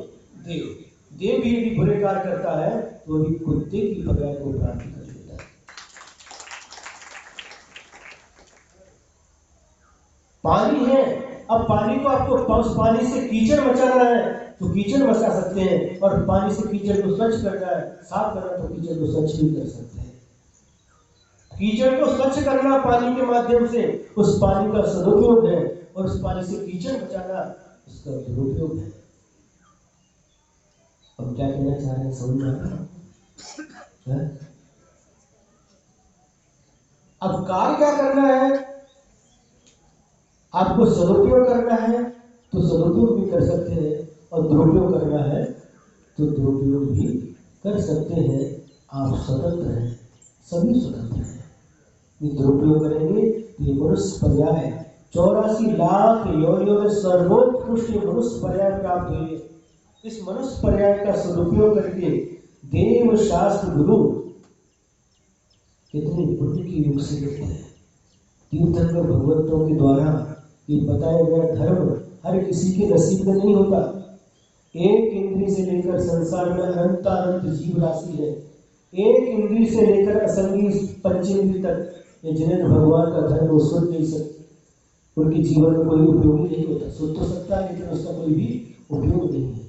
देव, देव भी यदि बुरे कार्य करता है तो भी कुत्ते की पर्याय को प्राप्त कर लेता है। पानी है, अब पानी को आपको उस पानी से कीचड़ मचाना है तो कीचड़ मचा सकते हैं, और पानी से कीचड़ को स्वच्छ करना है, साफ करना, तो कीचड़ को स्वच्छ भी कर सकते हैं। कीचड़ को स्वच्छ करना पानी के माध्यम से उस पानी का सदुपयोग है, और उस पानी से कीचड़ बचाना उसका दुरुपयोग है। अब क्या कहना चाह रहे हैं, समझ में आ रहा है? अब कार्य क्या करना है? आपको सदुपयोग करना है तो सदुपयोग भी कर सकते हैं, और दुरुपयोग करना है तो दुरुपयोग भी कर सकते हैं। आप स्वतंत्र हैं, सभी स्वतंत्र हैं। ये दुरुपयोग करेंगे तो ये मनुष्य पर्याय 84 लाख योनियों में सर्वोत्कृष्ट मनुष्य पर्याय प्राप्त हुई है। इस मनुष्य पर्याय का सदुपयोग करके देव शास्त्र गुरु कितने पुण्य की युग से देते हैं। तीर्थंकर भगवंतों के द्वारा ये बताया गया धर्म हर किसी के नसीब में नहीं होता। एक इंद्री से लेकर संसार में अनंत जीव राशि है। एक इंद्री से लेकर असंगी पंचेंद्री तक ये जिन्हें भगवान का धर्म वो सुन नहीं सकते, उनके जीवन में कोई उपयोगी नहीं होता। सुन तो सकता है लेकिन उसका कोई भी उपयोग नहीं है।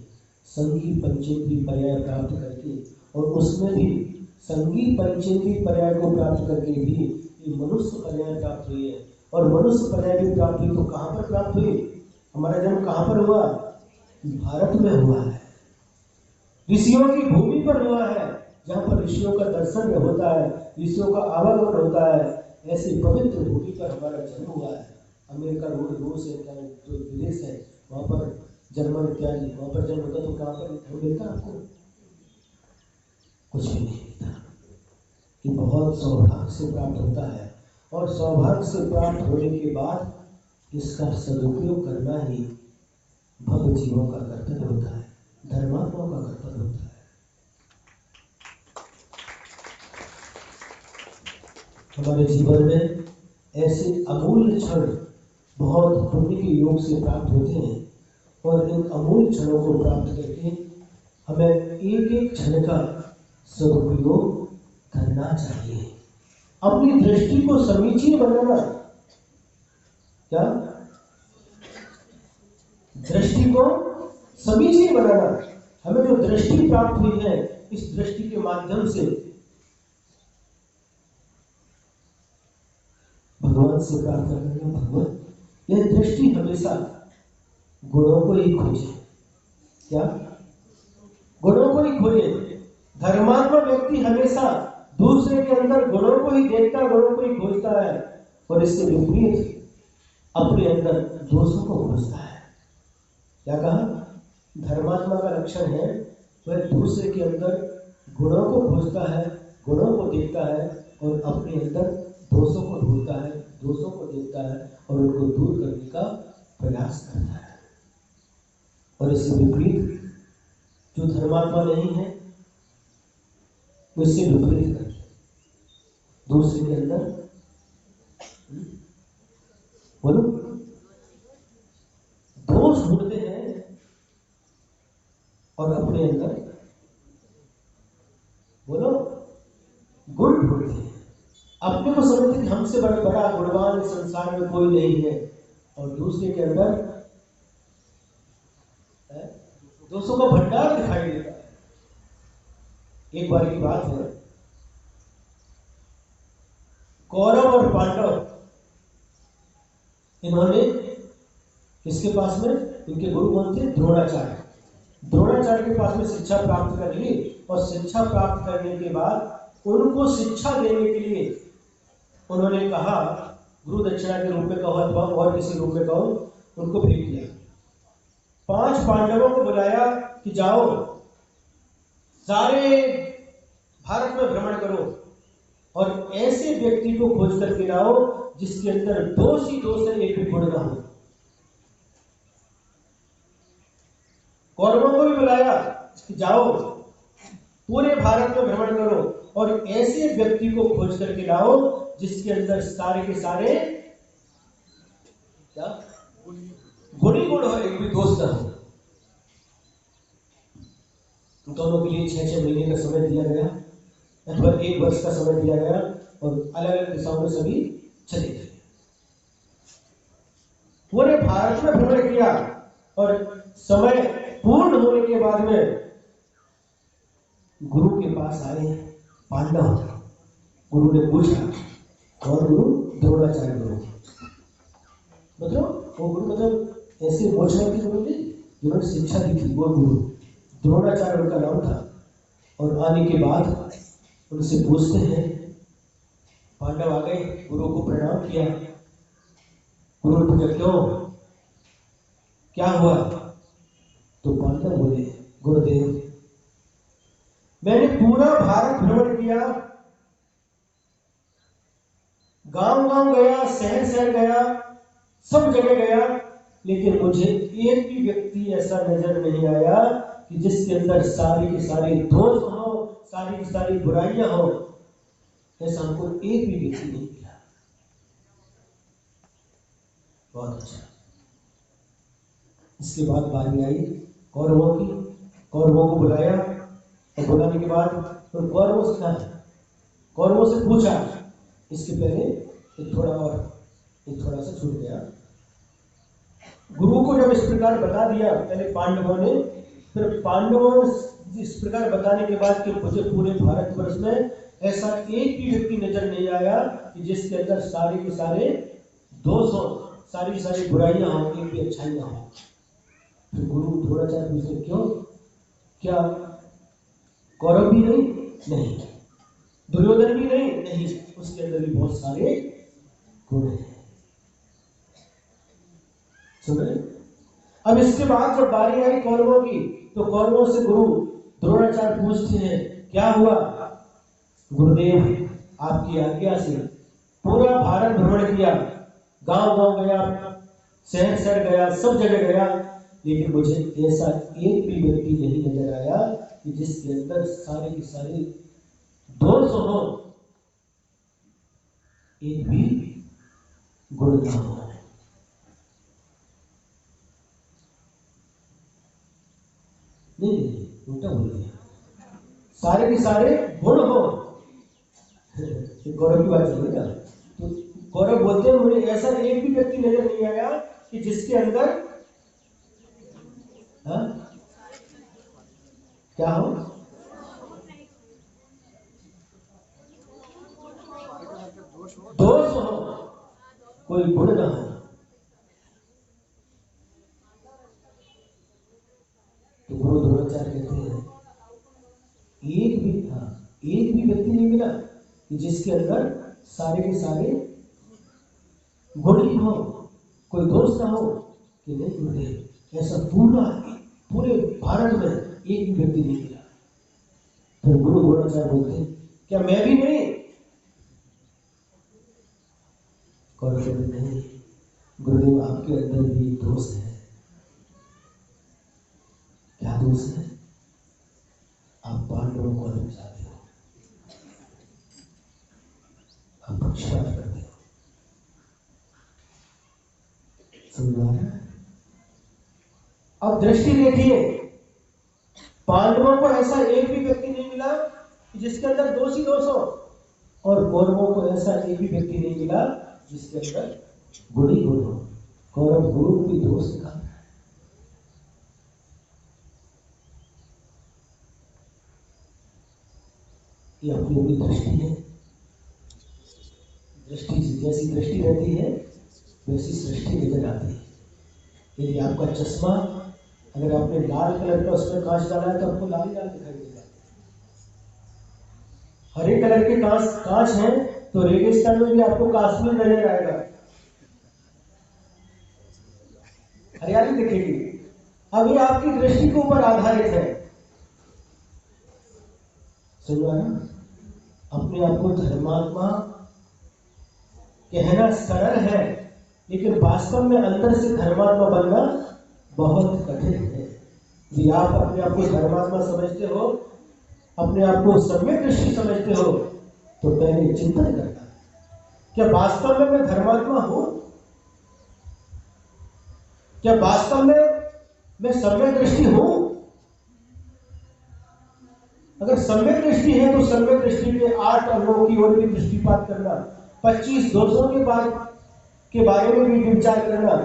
संगी पंचेंद्री पर्याय प्राप्त करके, और उसमें भी संगी पंचेंद्री पर्याय को प्राप्त करके भी ये मनुष्य पर्याय प्राप्त हुई है। और मनुष्य पर्याय भी प्राप्त हुई तो कहाँ पर प्राप्त हुई? हमारा जन्म कहाँ पर हुआ? भारत में हुआ है, ऋषियों की भूमि पर हुआ है, जहाँ पर ऋषियों का दर्शन होता है, ऋषियों का आवागमन होता है। ऐसी पवित्र भूमि पर हमारा जन्म हुआ है। अमेरिका, रूस है, जो विदेश है, वहाँ पर जर्मन इत्यादि, वहाँ पर जन्म होता तो कहाँ पर धर्म मिलता आपको? कुछ भी नहीं मिलता। ये बहुत सौभाग्य से प्राप्त होता है, और सौभाग्य से प्राप्त होने के बाद इसका सदुपयोग करना ही भक्त जीवों का कर्तव्य होता है, धर्मात्माओं का कर्तव्य होता है। हमारे जीवन में ऐसे अमूल्य क्षण बहुत पुण्य के योग से प्राप्त होते हैं, और इन अमूल्य क्षणों को प्राप्त करके हमें एक एक क्षण का सदुपयोग करना चाहिए। अपनी दृष्टि को समीचीन बनाना, क्या दृष्टि को समीचीन बनाना। हमें जो दृष्टि प्राप्त हुई है, इस दृष्टि के माध्यम से भगवान से प्रार्थना करना, भगवान यह दृष्टि हमेशा गुणों को ही खोजे। क्या गुणों को ही खोजे? धर्मात्मा व्यक्ति हमेशा दूसरे के अंदर गुणों को ही देखता, गुणों को ही खोजता है, और इसके विपरीत अपने अंदर दोषों को खोजता है। क्या कहा? धर्मात्मा का लक्षण है वह दूसरे के अंदर गुणों को खोजता है, गुणों को देखता है, और अपने अंदर दोषों को ढूंढता है, दोषों को देखता है, और उनको दूर करने का प्रयास करता है। और इससे विपरीत जो धर्मात्मा नहीं है, उससे विपरीत करते दूसरे के अंदर बोलो दोष ढूंढते हैं, और अपने अंदर बोलो गुण ढूंढते हैं। अपने को समझते कि हमसे बड़ा गुणवान इस संसार में कोई नहीं है, और दूसरे के अंदर दोषों का भंडार दिखाई देता है। एक बार की बात है, कौरव और पांडव, इन्होंने इसके पास में, इनके गुरु कौन थे? द्रोणाचार्य। द्रोणाचार्य के पास में शिक्षा प्राप्त कर ली, और शिक्षा प्राप्त करने के बाद उनको शिक्षा देने के लिए उन्होंने कहा, गुरु दक्षिणा के रूप में कहो अथवा और किसी रूप में कहो, उनको भेज दिया। 5 पांडवों को बुलाया कि जाओ सारे भारत में भ्रमण करो और ऐसे व्यक्ति को खोज करके लाओ जिसके अंदर दोष ही दोष है, एक भी गुण ना हो। कौरवों को भी बुलाया कि जाओ पूरे भारत में भ्रमण करो और ऐसे व्यक्ति को खोज करके लाओ जिसके अंदर सारे के सारे क्या गुण ही गुण हो, एक भी दोष ना हो। दोनों के लिए 6-6 महीने का समय दिया गया अथवा 1 वर्ष का समय दिया गया, और अलग अलग दिशाओं में सभी चले गए। पूरे भारत में भ्रमण किया और समय पूर्ण होने के बाद में गुरु के पास आए पांडव। गुरु ने पूछा, कौन गुरु? द्रोणाचार्य गुरु। मतलब वो गुरु मतलब ऐसे मोचना की गुरु थी जिन्होंने शिक्षा दी थी, वो गुरु द्रोणाचार्य उनका नाम था। और आने के बाद उनसे पूछते हैं, पांडव आ गए, गुरु को प्रणाम किया। गुरु ने पूछा, क्यों, क्या हुआ? तो पांडव बोले, गुरुदेव मैंने पूरा भारत भ्रमण किया, गांव गांव गया, शहर शहर गया, सब जगह गया, लेकिन मुझे एक भी व्यक्ति ऐसा नजर नहीं आया कि जिसके अंदर सारे के सारे दोष हो, सारी की सारी बुराइयां हो। ऐसा हमको एक भी व्यक्ति नहीं मिला। बहुत अच्छा। इसके बाद बारी आई कौरवों की। कौरवों को बुलाया और बुलाने के बाद तो कौरवों से पूछा। इसके पहले एक थोड़ा सा छूट गया। गुरु को जब इस प्रकार बता दिया पहले पांडवों ने, फिर पांडवों इस प्रकार बताने के बाद कि मुझे पूरे भारतवर्ष में ऐसा एक भी व्यक्ति नजर नहीं आया कि जिसके अंदर सारे के सारे दोष हो, सारी सारी बुराइयां हो, एक भी अच्छाई ना हो। फिर गुरु द्रोणाचार्य पूछते, क्यों, क्या कौरव भी नहीं, दुर्योधन भी नहीं, उसके अंदर भी बहुत सारे गुण हैं। सुने? अब इसके बाद जब बारी आई कौरवों की, तो कौरवों से गुरु द्रोणाचार्य पूछते हैं, क्या हुआ? गुरुदेव आपकी आज्ञा से पूरा भारत भ्रमण किया, गांव गांव गया, शहर शहर गया, सब जगह गया, लेकिन मुझे ऐसा एक भी व्यक्ति नहीं नजर आया कि जिसके अंदर सारे के सारे दोष हो, एक भी गुण ना हो। नहीं, उल्टा बोल दिया, सारे के सारे गुण हो। गौरव की बात चल रही, तो गौरव बोलते हैं, मुझे ऐसा एक भी व्यक्ति नजर नहीं आया कि जिसके अंदर क्या हो, दोष हो, कोई गुण ना हो। तो गुरु द्रोणाचार्य कहते हैं, एक भी व्यक्ति नहीं मिला कि जिसके अंदर सारे के सारे गुण ही हो, कोई दोष ना हो। कि नहीं गुरुदेव, ऐसा पूरे भारत में एक भी व्यक्ति नहीं मिला। तो गुरु द्रोणाचार्य बोलते, क्या मैं भी नहीं? नहीं, गुरुदेव आपके अंदर भी दोष है। क्या दोष है? आप पांडवों को अलग चाहते हो, आप पक्षपात करते हो। सुन रहा है? अब दृष्टि देखिए, पांडवों को ऐसा एक भी व्यक्ति नहीं मिला जिसके अंदर दोष ही दोष हो, और कौरवों को ऐसा एक भी व्यक्ति नहीं मिला जिसके अंदर गुण ही गुण हो। कौरव गुरु भी दोष निकाल रहा है। ये अपनी अपनी दृष्टि है। दृष्टि जैसी दृष्टि रहती है वैसी सृष्टि नजर आती है। यदि आपका चश्मा अगर आपने लाल कलर का उसमें कांच डाला है तो आपको लाल लाल दिखाई देगा। हरे कलर के कांच हैं तो रेगिस्तान में भी आपको काश्मीर नजर आएगा, हरियाली दिखेगी। अब ये आपकी दृष्टि के ऊपर आधारित है। सुनो ना, अपने आप को धर्मात्मा कहना सरल है, लेकिन वास्तव में अंदर से धर्मात्मा बनना बहुत कठिन है। यदि आप अपने आप को धर्मात्मा समझते हो, अपने आप को सम्यक दृष्टि समझते हो, तो पहले चिंतन करना, क्या वास्तव में मैं धर्मात्मा हूं? क्या वास्तव में मैं सम्यक दृष्टि हूं? अगर सम्यक दृष्टि है तो सम्यक दृष्टि के 8 अंगों की ओर भी दृष्टिपात करना, 25 दोषों के बारे में भी विचार करना,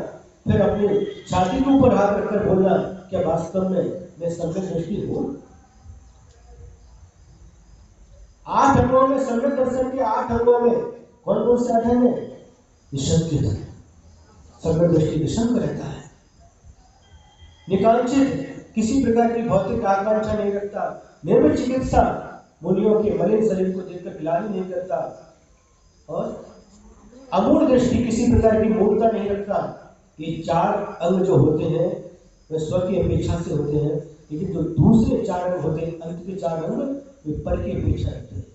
फिर अपनी छाती के ऊपर हाथ रखकर बोलना, क्या वास्तव में मैं सम्यक दृष्टि हूं? 8 अंगों में, सम्यक दर्शन के 8 अंगों में कौन कौन से 8 अंग हैं? निशंक सम्यक दृष्टि निशंक रहता है, निकांक्षित, किसी प्रकार की भौतिक आकांक्षा नहीं रखता, निर्मल चिकित्सा, मुनियों के मलिन शरीर को देखकर गिलानी नहीं करता, और अमूढ़ दृष्टि, किसी प्रकार की मूर्खता नहीं रखता। ये 4 अंग जो होते हैं वे स्व की अपेक्षा से होते हैं, लेकिन जो दूसरे 4 अंग होते हैं, अंत के 4 अंग, वे पर की अपेक्षा रखते हैं।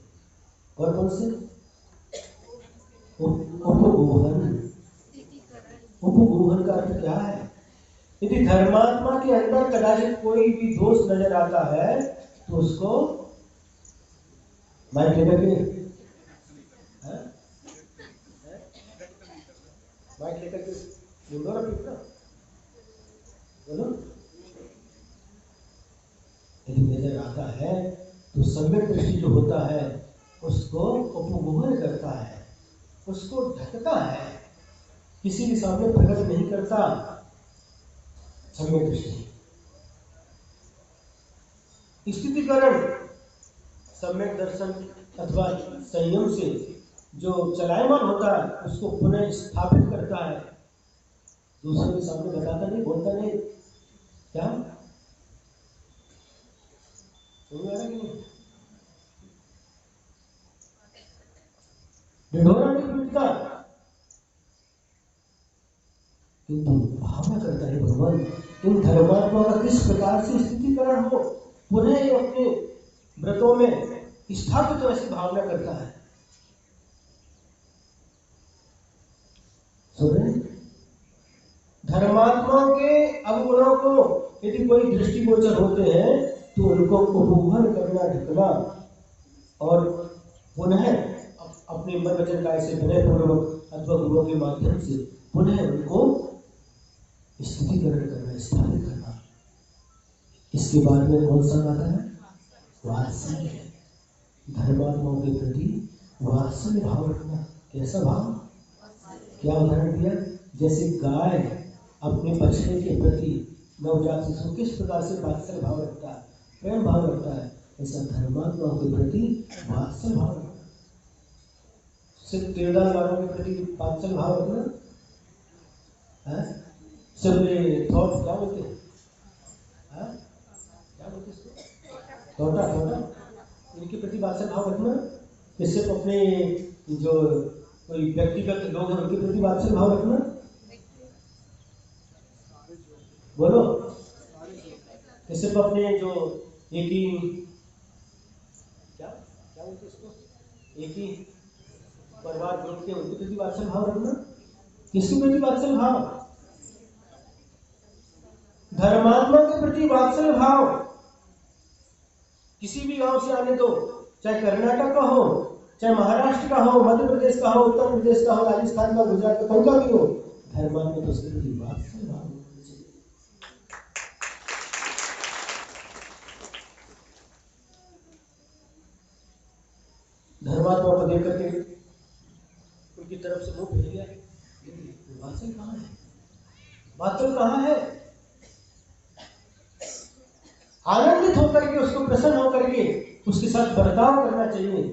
और कौन से? उपगोहन। उपगोहन का अर्थ क्या है? यदि धर्मात्मा के अंदर कदाचित कोई भी दोष नजर आता है तो उसको माइक लेकर के माइक लेकर के बोलो ना, बोलो। यदि नजर आता है तो सम्यक दृष्टि जो होता है उसको उपगोहन करता है, उसको ढकता है, किसी के सामने प्रकट नहीं करता। सम्यक दृष्टि स्थितिकरण, सम्यक दर्शन अथवा संयम से जो चलायमान होता है उसको पुनः स्थापित करता है, दूसरों के सामने बताता नहीं, बोलता नहीं। क्या समझ आ रहा कि नहीं? ढिढोरा नहीं पीटता, किंतु भावना करता है भगवान इन धर्मात्मा का किस प्रकार से स्थितिकरण हो, पुनः अपने व्रतों में स्थापित तो ऐसी भावना करता है। सुने, धर्मात्माओं के अवगुणों को यदि कोई दृष्टिगोचर होते हैं तो उनको उपगोहन करना, ढकना, और पुनः अपने मन वचन काय से विनय पूर्वक अथवा गुरुओं के माध्यम से पुनः उनको स्थितिकरण करना, स्थापित करना। इसके बाद में कौन सा आता है? वात्सल्य। धर्मात्माओं के प्रति वात्सल्य भाव रखना। कैसा भाव? क्या उदाहरण दिया? जैसे गाय अपने बछड़े के प्रति, नवजात शिशु किस प्रकार से वात्सल्य भाव रखता है, प्रेम भाव रखता है, ऐसा धर्मात्माओं के प्रति वात्सल्य भाव रखना। सिर्फ किरदार वालों के प्रति वात्सल्य भाव रखना, सिर्फ थॉट, क्या बोलते हैं, क्या बोलते इसको, थोड़ा इनके प्रति वात्सल्य भाव रखना, कि सिर्फ अपने जो कोई व्यक्तिगत लोग हैं उनके प्रति वात्सल्य भाव रखना। बोलो, कि सिर्फ अपने जो एक ही, क्या क्या बोलते इसको, एक ही परिवार ग्रुप के उनके प्रति वात्सल्य भाव रखना। किसके प्रति वात्सल्य भाव? धर्मात्मा के प्रति वात्सल्य भाव। किसी भी गांव से आने दो, चाहे कर्नाटक का हो, चाहे महाराष्ट्र का हो, मध्य प्रदेश का हो, उत्तर प्रदेश का हो, राजस्थान का, गुजरात का, कहीं का भी हो, धर्मात्मा तो उसके प्रति वात्सल्य भाव होना चाहिए। धर्मात्मा को देख करके उनकी तरफ से मुंह फेर लिया। वात्सल कहाँ है? वात्सल कहाँ है? आनंदित होकर के, उसको प्रसन्न होकर के उसके साथ बर्ताव करना चाहिए।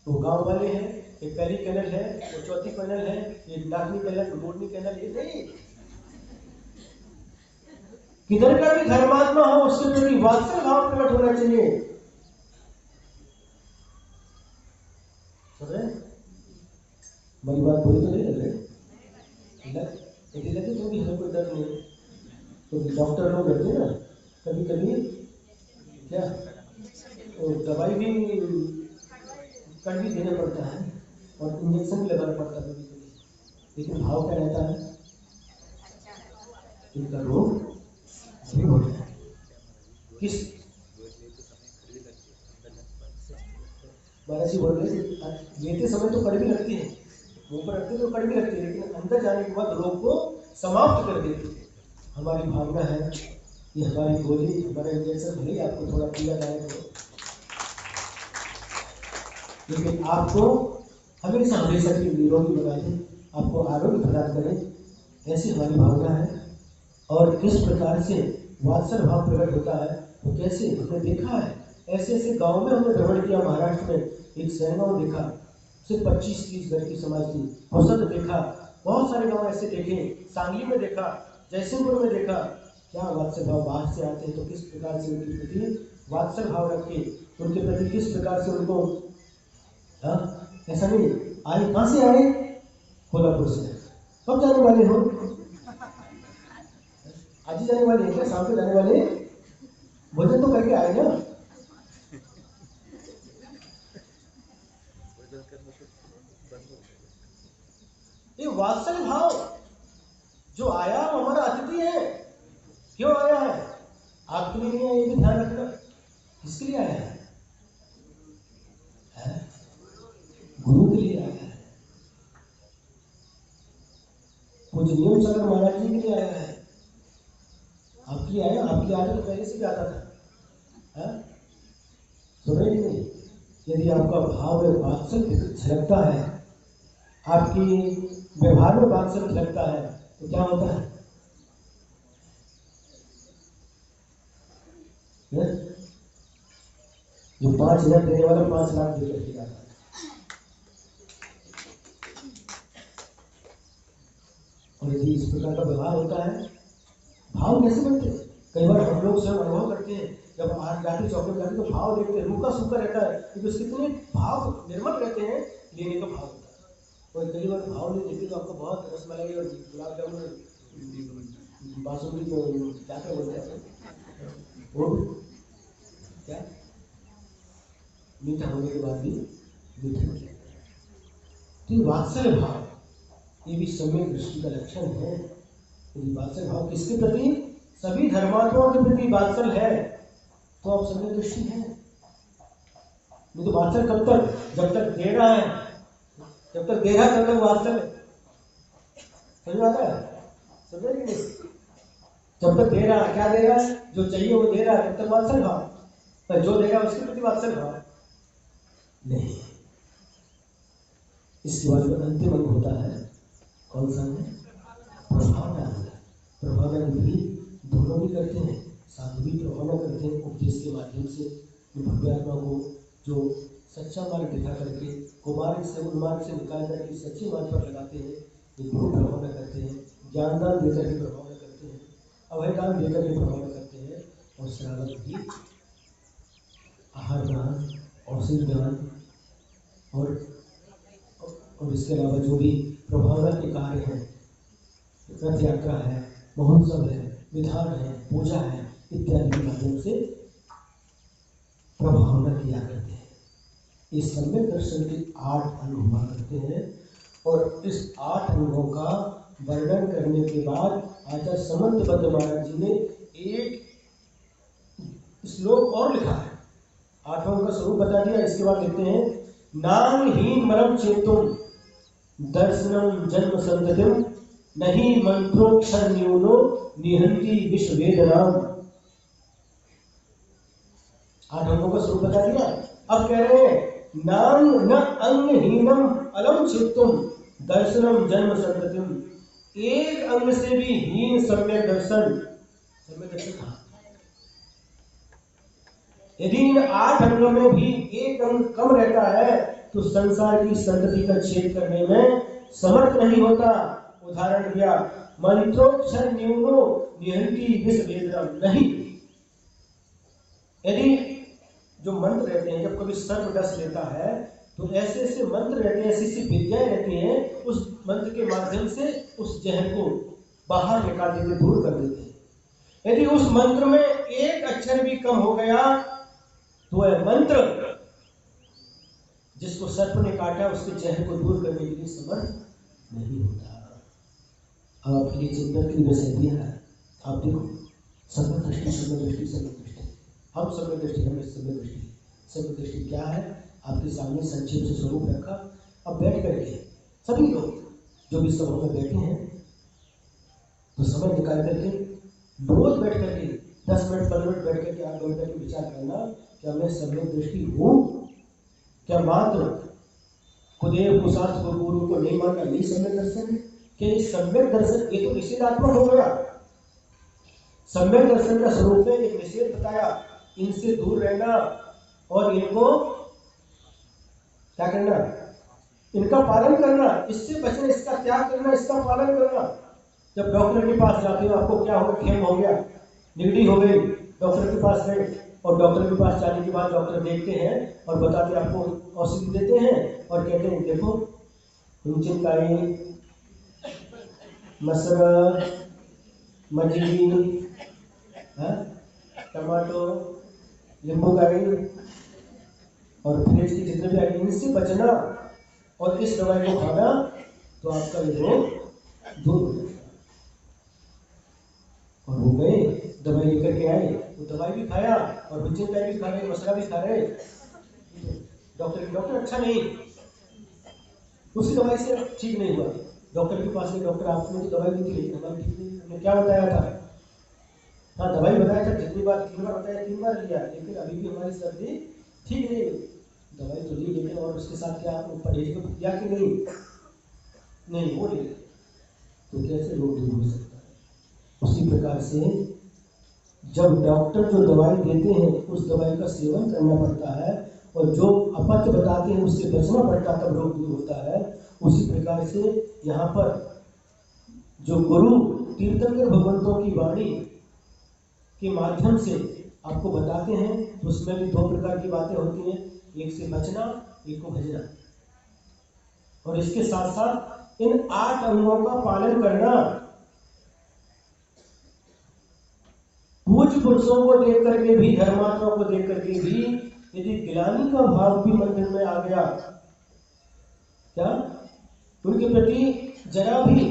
वो गांव वाले हैं, एक पहली कैनल है, वो चौथी कैनल है, एक नाकनी कैनल, मोड़नी कैनल, ये नहीं। किधर का भी धर्मात्मा हो उसके प्रति वात्सल भाव प्रकट होना चाहिए। मेरी बात बोली तो नहीं लग रही? यदि लगे तो भी हमें कोई डर नहीं, तो डॉक्टर लोग रहते हैं ना, कभी कभी क्या तो दवाई भी कड़वी देना पड़ता है और इंजेक्शन भी लगाना पड़ता है कभी कभी, लेकिन भाव क्या रहता है? इनका रोग नहीं होता है। किस महाराज जी बोल रहे लेते समय तो कड़वी लगती है, मुंह पर रखते तो कड़वी लगती है, लेकिन अंदर जाने के बाद रोग को समाप्त कर देती है। हमारी भावना है कि हमारी गोली, हमारा इंजेक्शन भले ही आपको थोड़ा पीड़ादायक हो, लेकिन आपको हमेशा हमेशा की निरोगी बना दे, आपको आरोग्य प्रदान करें, ऐसी हमारी भावना है। और किस प्रकार से वात्सल भाव प्रकट होता है, तो कैसे हमने देखा है, ऐसे ऐसे गांव में हमने भ्रमण किया। महाराष्ट्र में एक सैनगांव देखा, सिर्फ 25-30 घर की समाज थी, औसत देखा, बहुत सारे गांव ऐसे देखे, सांगली में देखा, जयसिंहपुर में देखा। क्या वात्सल भाव बाहर से आते हैं तो किस प्रकार से उनके प्रति वात्सल भाव रखे, उनके प्रति किस प्रकार से उनको, ऐसा नहीं आए। कहाँ से आए? कोल्हापुर से। कब जाने वाले हो? आज ही जाने वाले हैं क्या? शाम को जाने वाले? भोजन तो करके आए ना? ये वात्सल भाव जो आया वो हमारा अतिथि है। क्यों आया है? आपके लिए नहीं आया, ये भी ध्यान रखना। किसके लिए आया है? गुरु के लिए आया है। पूजनीय सगर महाराज जी के लिए आया है। आपकी आया, आपकी आदत तो पहले से भी आता था। सुन रहे नहीं? यदि आपका भाव में वात्सल झलकता है, आपकी व्यवहार में वात्सल झलकता है, तो क्या होता है? जो 5,000 देने वाला 5 लाख देकर के जाता है। और यदि इस प्रकार का व्यवहार होता है, भाव कैसे बनते हैं? कई बार हम लोग स्वयं अनुभव करते हैं, जब आज जाते चौक में जाते तो भाव देखते हैं, रूखा सूखा रहता है, क्योंकि उसके कितने भाव निर्मल रहते हैं, लेने का भाव होता है। और कई बार भाव नहीं देखते तो आपको बहुत रसमलाई और गुलाब जामुन, बासुंदी को क्या क्या बोलते हैं वो क्या मीठा होने के बाद भी मीठा हो जाता है। तो वात्सल भाव ये भी सम्यक दृष्टि का लक्षण है। यदि वात्सल भाव किसके प्रति? सभी धर्मात्माओं के प्रति वात्सल है तो आप सम्यक दृष्टि है। नहीं तो वात्सल कब तक? जब तक दे रहा है, जब तक दे रहा है तब तक वात्सल है। समझ आता है? समझ नहीं? जब तक दे रहा है, क्या दे रहा है? जो चाहिए वो दे रहा है, तब तक वात्सल भाव। पर जो दे रहा है उसके प्रति वात्सल भाव नहीं। इसके बाद जो अंतिम अंग होता है, कौन सा है? प्रभावना। प्रभावना भी दोनों भी करते हैं, साधु भी प्रभावना करते हैं उपदेश के माध्यम से। भव्यात्मा को जो सच्चा मार्ग दिखा करके कुमार्ग से उन्मार्ग से निकाल करके सच्चे मार्ग पर लगाते हैं, ये गुरु प्रभावना करते हैं। ज्ञानदान देकर के प्रभावना करते हैं, अभयदान देकर के प्रभावना करते हैं। और श्रावक भी आहार दान, औषधि दान और इसके अलावा जो भी प्रभावना के कार्य हैं, रथ यात्रा है, महोत्सव है, विधान है, पूजा है, इत्यादि के माध्यम से प्रभावना किया करते हैं। इस सम्यक दर्शन के 8 अंग हुआ करते हैं। और इस 8 अंगों का वर्णन करने के बाद आचार्य समंतबद्ध महाराज जी ने एक श्लोक और लिखा है। 8 अंगों का स्वरूप बता दिया। इसके बाद लिखते हैं, नामहीन मरम चेतुम दर्शनम जन्म संततिम नहीं मंत्रोक्षर न्यूनो निहंती विश्व वेदनाम। 8 अंगों का स्वरूप बता दिया। अब कह रहे हैं नाम न अंगहीनम अलम चित्तुम दर्शनम जन्म संततिम। एक अंग से भी हीन सम्यक दर्शन, सम्यक दर्शन कहा। यदि इन 8 अंगों में भी एक अंग कम रहता है तो संसार की संतति का छेद करने में समर्थ नहीं होता। उदाहरण दिया मंत्रोक्षर न्यूनो निहंति विष वेदनम नहीं। यदि जो मंत्र रहते हैं, जब कभी सर्प डस लेता है तो ऐसे ऐसे मंत्र रहते हैं, ऐसी ऐसी विद्याएं रहती हैं, उस मंत्र के माध्यम से उस जहर को बाहर निकाल देते, दूर कर देते हैं। यदि उस मंत्र में एक अक्षर भी कम हो गया तो वह मंत्र जिसको सर्प ने काटा उसके जहर को दूर करने के लिए समर्थ नहीं होता। आपके लिए चिंतन की विषय दिया है। आप देखो समय दृष्टि, समय दृष्टि, समय दृष्टि, हम समय दृष्टि, हमें समय दृष्टि। समय दृष्टि क्या है? आपके सामने संक्षेप से स्वरूप रखा। अब बैठ करके सभी लोग जो भी सभा में बैठे हैं तो समय निकाल करके रोज बैठ करके 10 मिनट 15 मिनट बैठ करके आप बैठ करके विचार करना, क्या मैं समय दृष्टि हूँ? क्या मात्र कुदेव कुशास्त्र गुरु को नहीं मानना यही सम्यक दर्शन है? क्या ये सम्यक दर्शन ये तो निषेधात्मक हो गया। सम्यक दर्शन का स्वरूप में एक निषेध बताया, इनसे दूर रहना और इनको क्या करना, इनका पालन करना, इससे बचना, इसका त्याग करना, इसका पालन करना। जब डॉक्टर के पास जाते हो आपको क्या होगा? खेम हो गया, निगड़ी हो गई, डॉक्टर के पास गए और डॉक्टर के पास जाने के बाद डॉक्टर देखते हैं और बताते आपको औषधि देते हैं और कहते हैं देखो हुंचिनकाई, मसर, मजीरी, टमाटो, नींबूकाई और फ्रिज की जितने भी आइटम, इनसे बचना और इस दवाई को खाना तो आपका ये रोग दूर हो जाएगा। और हो गए, दवाई लेकर के आए तो दवाई भी खाया और हुंचिनकाई भी खा रहे, मसला भी खा रहे। डॉक्टर अच्छा नहीं, उसकी दवाई से ठीक नहीं हुआ। डॉक्टर के पास गए, डॉक्टर आपने तो दवाई दी थी लेकिन हमारी ठीक नहीं, हमने क्या बताया था? हाँ दवाई बताया था, जितनी बार 3 बार बताया 3 बार लिया, लेकिन अभी भी हमारी सर्दी ठीक नहीं हुई। दवाई तो ली लेकिन और उसके साथ क्या आपको परहेज को किया कि नहीं? नहीं हो नहीं, तो कैसे रोग दूर हो सकता है? उसी प्रकार से जब डॉक्टर जो दवाई देते हैं उस दवाई का सेवन करना पड़ता है और जो अपथ्य बताते हैं उससे बचना पड़ता है, तब रोग दूर होता है। उसी प्रकार से यहाँ पर जो गुरु तीर्थंकर भगवंतों की वाणी के माध्यम से आपको बताते हैं तो उसमें भी 2 प्रकार की बातें होती हैं, एक से बचना, एक को भजना। और इसके साथ साथ इन 8 अंगों का पालन करना। पूज्य पुरुषों को देख करके भी, धर्मात्मा को देख करके भी यदि गिलानी का भाव भी मंदिर में आ गया, क्या उनके प्रति जरा भी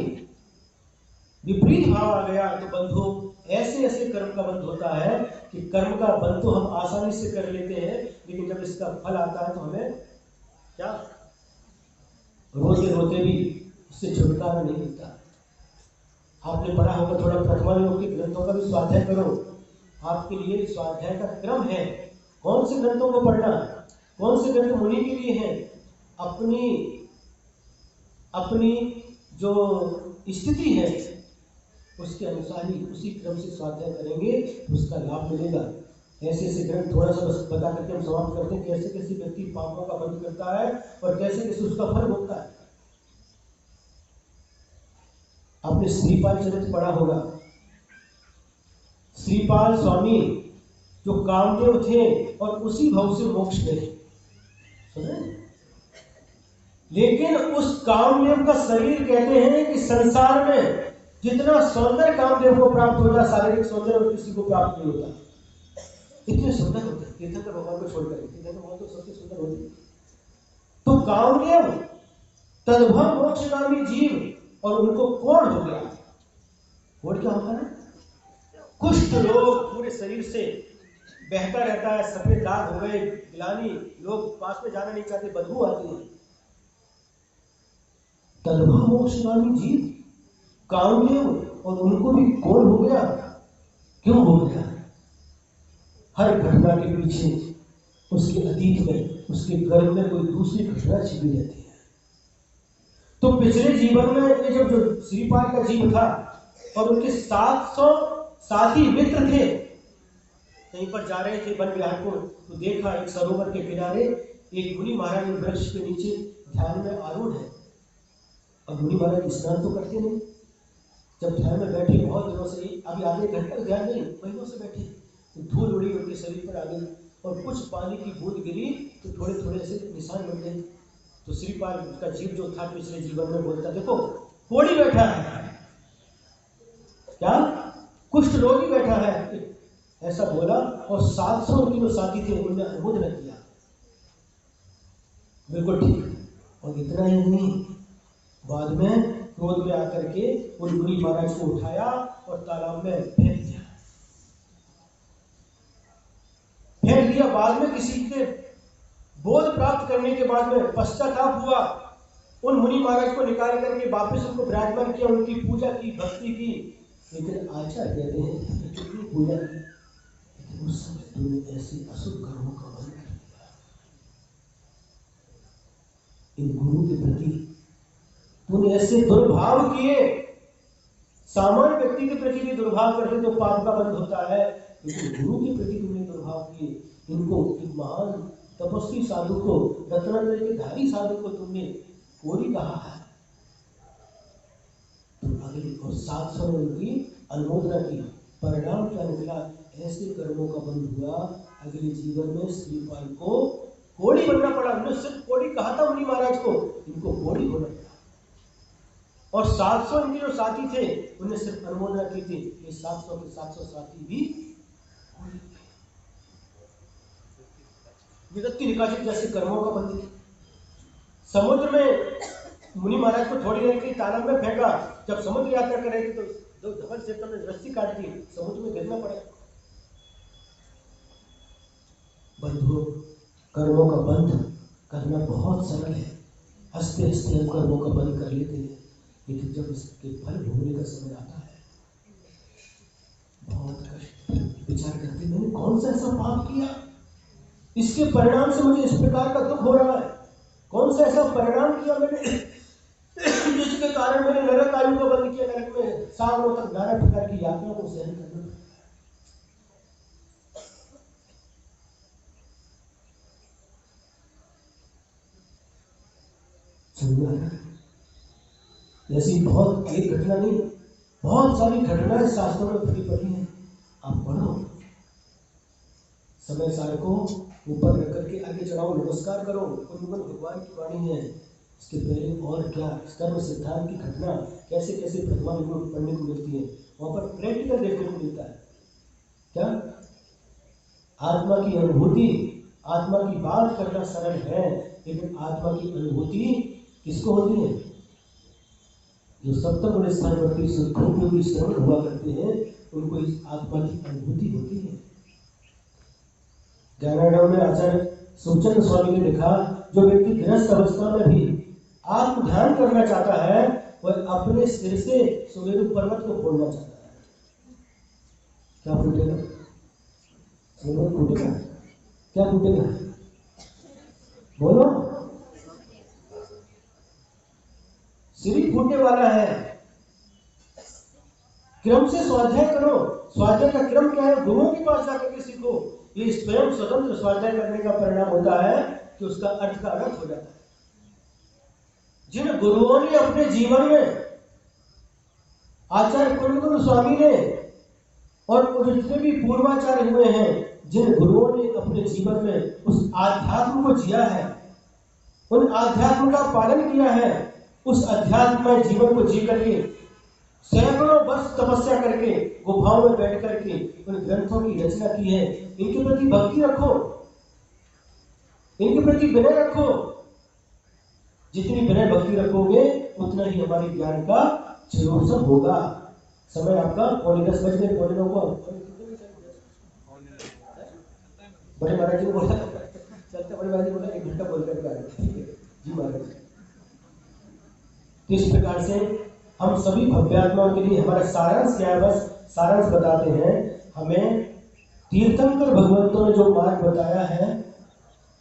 विपरीत भाव आ गया तो बंधु ऐसे ऐसे कर्म का बंध होता है कि कर्म का बंध तो हम आसानी से कर लेते हैं, लेकिन जब इसका फल आता है तो हमें क्या रोते रोते भी उससे छुटकारा नहीं मिलता। आपने पढ़ा होगा थोड़ा प्रथमा योग के ग्रंथों का भी स्वाध्याय करो। आपके लिए स्वाध्याय का क्रम है, कौन से ग्रंथों को पढ़ना, कौन से ग्रंथ मुनि के लिए हैं। अपनी जो स्थिति है उसके अनुसार ही उसी क्रम से स्वाध्याय करेंगे तो उसका लाभ मिलेगा। ऐसे ऐसे ग्रंथ थोड़ा सा बस बता करके हम समाप्त करते हैं, कैसे कैसे व्यक्ति पापों का बंध करता है और कैसे कैसे उसका फल भोगता है। आपने श्रीपाल चरित्र पढ़ा होगा। श्रीपाल स्वामी जो कामदेव थे और उसी भाव से मोक्ष गए, सुने? लेकिन उस कामदेव का शरीर कहते हैं कि संसार में जितना सौंदर्य कामदेव को प्राप्त होता, शारीरिक सौंदर्य और किसी को प्राप्त नहीं होता। इतने सुंदर होते हैं तीर्थंकर भगवान को छोड़कर, तीर्थंकर भगवान तो सबसे सुंदर होते। तो कामदेव तद्भव मोक्षगामी जीव और उनको कोढ़ हो गया। कोढ़ क्या होता है? कुष्ठ रोग पूरे शरीर से बहता रहता है, सफेद दाग हो गए, गिलानी, लोग पास में जाना नहीं चाहते, बदबू आती है। तद्भव मोक्षगामी जीव कामदेव और उनको भी कोढ़ हो गया। क्यों हो गया? हर घटना के पीछे उसके अतीत में, उसके गर्भ में कोई दूसरी घटना छिपी रहती है। तो पिछले जीवन में ये जब जो श्रीपाल का जीव था और उनके 700 साथी मित्र थे, कहीं पर जा रहे थे वन विहार को, तो देखा एक सरोवर के किनारे एक मुनि महाराज वृक्ष के नीचे ध्यान में आरूढ़ है। अब मुनि महाराज स्नान तो करते नहीं, जब ध्यान में बैठे बहुत दिनों से, अभी आधे घंटे का ध्यान नहीं, महीनों से बैठे, तो धूल उड़ी उनके शरीर पर आ गई और कुछ पानी की बूंद गिरी तो थोड़े थोड़े से निशान बन गए। तो श्रीपाल का जीव जो था पिछले जीवन में बोलता, देखो कोढ़ी बैठा है, क्या कुष्ठ रोगी बैठा है, ऐसा बोला। और 700 उनके जो साथी थे उन्होंने अनुमोदन किया, बिल्कुल ठीक। और इतना ही नहीं, बाद में क्रोध में आकर के उन मुनि महाराज को उठाया और तालाब में फेंक दिया। बाद में किसी के बोध प्राप्त करने के बाद में पश्चाताप हुआ, उन मुनि महाराज को निकाल करके वापस उनको विराजमान किया, उनकी पूजा की, भक्ति की। लेकिन आचार्य कहते हैं कितनी पूजा की, लेकिन उस समय तुमने ऐसे अशुभ कर्मों का बंध कर दिया। इन गुरु के प्रति तूने ऐसे दुर्भाव किए, सामान्य व्यक्ति के प्रति भी दुर्भाव करते तो पाप का बंध होता है, लेकिन गुरु के प्रति तुमने दुर्भाव किए। इनको एक महान तपस्वी साधु को, रत्नाकर के धारी साधु को तुमने कोढ़ी कहा है। तो अगली और 700 ने उनकी अनुमोदना की। परिणाम क्या निकला? ऐसे कर्मों का बंध हुआ, अगले जीवन में श्रीपाल को कोढ़ी बनना पड़ा। उन्होंने सिर्फ कोढ़ी कहा था मुनि महाराज को, इनको कोढ़ी होना पड़ा। और 700 इनके जो साथी थे उन्हें सिर्फ अनुमोदना की थी, ये 700 के 700 साथी भी विगत्ति निकासित जैसे कर्मों का बंध किया। समुद्र में मुनि महाराज को थोड़ी देर के लिए तालाब में फेंका, जब समुद्र यात्रा कर रहे थे तो धवल से तुमने रस्सी काट दी, समुद्र में गिरना पड़ा। बंधुओं, कर्मों का बंध करना बहुत सरल है, हंसते हंसते हम कर्मों का बंध कर लेते हैं, लेकिन जब इसके फल भोगने का समय आता है बहुत कष्ट। विचार करते मैंने कौन सा ऐसा पाप किया, इसके परिणाम से मुझे इस प्रकार का दुख हो रहा है। कौन सा ऐसा परिणाम किया मैंने जिसके कारण मैंने नरक आयु को बंद किया, नरक में सालों तक नाना प्रकार की यातनाओं को सहन करना पड़ा। ऐसी बहुत एक घटना नहीं, बहुत सारी घटनाएं शास्त्रों में भरी पड़ी हैं, आप पढ़ो। समय सार को ऊपर रख करके आगे चढ़ाओ, नमस्कार करो, उन्मन भगवान की वाणी है। इसके पहले और क्या कर्म सिद्धांत की घटना कैसे कैसे प्रतिमा पढ़ने को मिलती है, वहां पर प्रैक्टिकल देखने को मिलता है। क्या आत्मा की अनुभूति, आत्मा की बात करना सरल है, लेकिन आत्मा की अनुभूति किसको होती है? जो सप्तम गुण स्थानवर्ती शुद्धों की श्रवण हुआ करते हैं, उनको इस आत्मा की अनुभूति होती है। ज्ञानार्णव में आचार्य सूचन स्वामी ने लिखा, जो व्यक्ति गृहस्थ अवस्था में भी आत्म ध्यान करना चाहता है, वह अपने सिर से सुमेरु पर्वत को फोड़ना चाहता है। क्या फूटेगा? सुमेरु फूटेगा? क्या फूटेगा? बोलो। सिर फूटने वाला है। क्रम से स्वाध्याय करो। स्वाध्याय का क्रम क्या है? गुरुओं के पास जाकर के सीखो। ये स्वयं स्वतंत्र स्वाध्याय करने का परिणाम होता है कि उसका अर्थ का अर्थ हो जाता है। जिन गुरुओं ने अपने जीवन में, आचार्य कुंडगुरु स्वामी ने और जितने भी पूर्वाचार्य हुए हैं, जिन गुरुओं ने अपने जीवन में उस आध्यात्म को जिया है, उन आध्यात्म का पालन किया है, उस अध्यात्म जीवन को जी करके सैकड़ों वर्ष तपस्या करके गुफाओं में बैठ करके उन ग्रंथों की रचना की है, इनके प्रति भक्ति रखो, इनके प्रति विनय रखो। जितनी विनय भक्ति रखोगे उतना ही हमारे ज्ञान का क्षयोत्सव होगा। समय आपका 9:45 बज गए, 9:45 को बड़े महाराज जी ने बोला चलते, बड़े महाराज जी बोला 1 घंटा बोल करके आ रहे जी महाराज। इस प्रकार से हम सभी भव्यात्माओं के लिए हमारा सारांश क्या है, बस सारांश बताते हैं। हमें तीर्थंकर भगवंतों ने जो मार्ग बताया है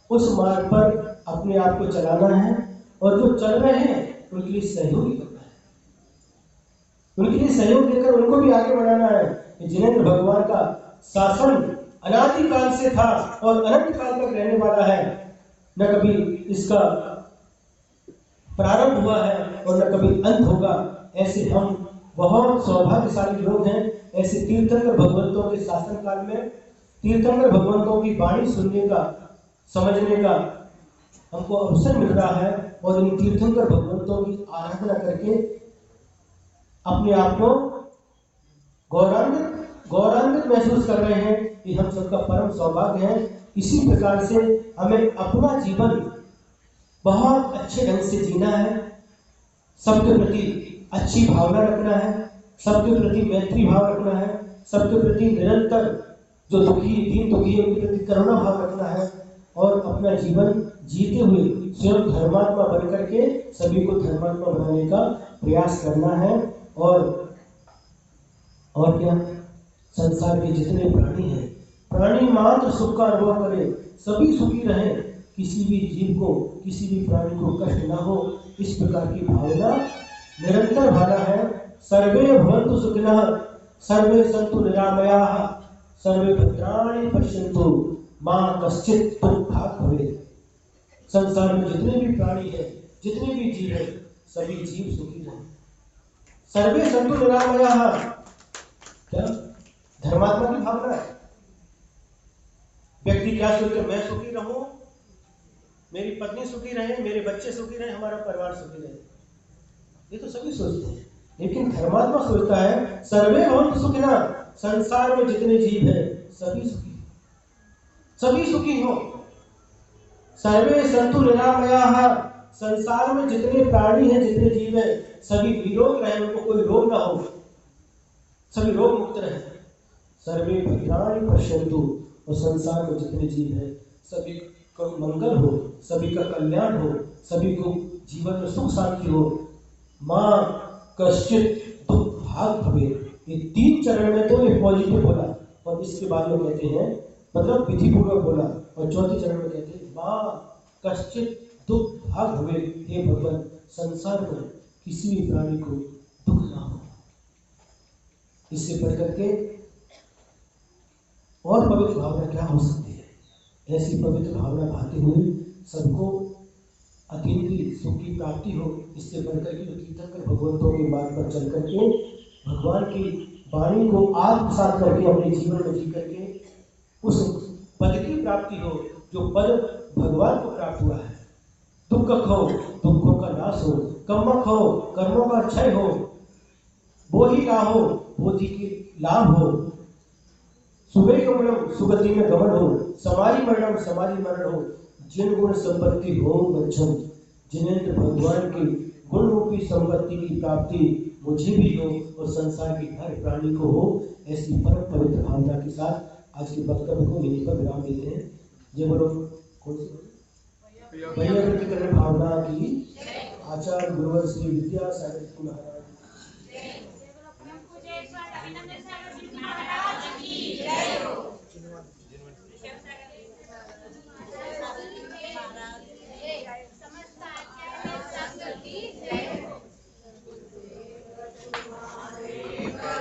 उस मार्ग पर अपने आप को चलाना है, और जो चल रहे हैं उनके लिए सहयोग करना है, उनके लिए सहयोग देकर उनको भी आगे बढ़ाना है। जिनेंद्र भगवान का शासन अनादि काल से था और अनंत काल तक रहने वाला है, न कभी इसका प्रारंभ हुआ है और न कभी अंत होगा। ऐसे हम बहुत सौभाग्यशाली लोग हैं। ऐसे तीर्थंकर भगवंतों के शासन काल में तीर्थंकर भगवंतों की वाणी सुनने का, समझने का हमको अवसर मिल रहा है, और इन तीर्थंकर भगवंतों की आराधना करके अपने आप को गौरवान्वित महसूस कर रहे हैं। कि हम सबका परम सौभाग्य है। इसी प्रकार से हमें अपना जीवन बहुत अच्छे ढंग से जीना है, सबके प्रति अच्छी भावना रखना है, सबके प्रति मैत्री भाव रखना है, सबके प्रति निरंतर जो दीन दुखी है उनके प्रति करुणा भाव रखना है, और अपना जीवन जीते हुए स्वयं धर्मात्मा बन करके सभी को धर्मात्मा बनाने का प्रयास करना है। और क्या, संसार के जितने प्राणी हैं, प्राणी मात्र सुख का अनुभव करें, सभी सुखी रहें, किसी भी जीव को, किसी भी प्राणी को कष्ट ना हो, इस प्रकार की भावना निरंतर भाना है। सर्वे भवन्तु सुखिनः, सर्वे सन्तु निरामयाः, सर्वे भद्राणि पश्यन्तु, मां कश्चित् दुर्भाग् भवेत्। संसार में जितने भी प्राणी हैं, जितने भी जीव हैं, सभी जीव सुखी रहें। सर्वे सन्तु निरामयाः, क्या धर्मात्मा की भावना है। व्यक्ति क्या सोचते, मैं सुखी रहूं, मेरी पत्नी सुखी रहे, मेरे बच्चे सुखी रहे, हमारा परिवार सुखी रहे, ये तो सभी सोचते हैं। लेकिन धर्मात्मा सोचता है सर्वे भवन्तु सुखिनः, संसार में जितने जीव हैं सभी सुखी, सभी सुखी हो। सर्वे सन्तु निरामयाः, संसार में जितने प्राणी हैं, जितने जीव हैं, सभी निरोग रहे, उनको कोई रोग ना हो, सभी रोग मुक्त रहे। सर्वे भद्राणि पश्यन्तु, और संसार में जितने जीव हैं सभी का मंगल हो, सभी का कल्याण हो, सभी को जीवन में सुख शांति हो। मां कश्चित् दुर्भाग् भवेत्। ये 3 चरण में तो ये पॉजिटिव बोला, और इसके बाद में कहते हैं, मतलब विधिपूर्वक बोला, और चौथे चरण में कहते हैं मां कश्चित् दुर्भाग् भवेत्। हे भगवान, संसार में किसी भी प्राणी को दुख ना हो। इससे बढ़ करके और पवित्र भावना क्या हो सकती है। ऐसी पवित्र भावना भाते हुए सबको अतीन्द्रिय सुख की प्राप्ति हो। इससे बढ़कर के तीर्थंकर भगवंतों के मार्ग पर चल करके भगवान की वाणी को आत्मसात करके अपने जीवन में जी करके उस पद की प्राप्ति हो जो पद भगवान को प्राप्त हुआ है। दुख हो, दुखों का नाश हो, कम्मक हो, कर्मों का क्षय हो, बोधि ना हो, बोधि के लाभ हो, सुगतिगमनम, सुगति में गमन हो, समाधि मरणम, समाधि मरण हो, जिन गुण संपत्ति हो मध्यम, जिनेंद्र भगवान की गुण रूपी संपत्ति की प्राप्ति मुझे भी हो और संसार के हर प्राणी को हो। ऐसी परम पवित्र भावना के साथ आज के वक्तव्य को यहीं पर विराम देते हैं। जय बोलो कौन सी भैया भावना की आचार्य गुरुवर श्री विद्यासागर महाराज।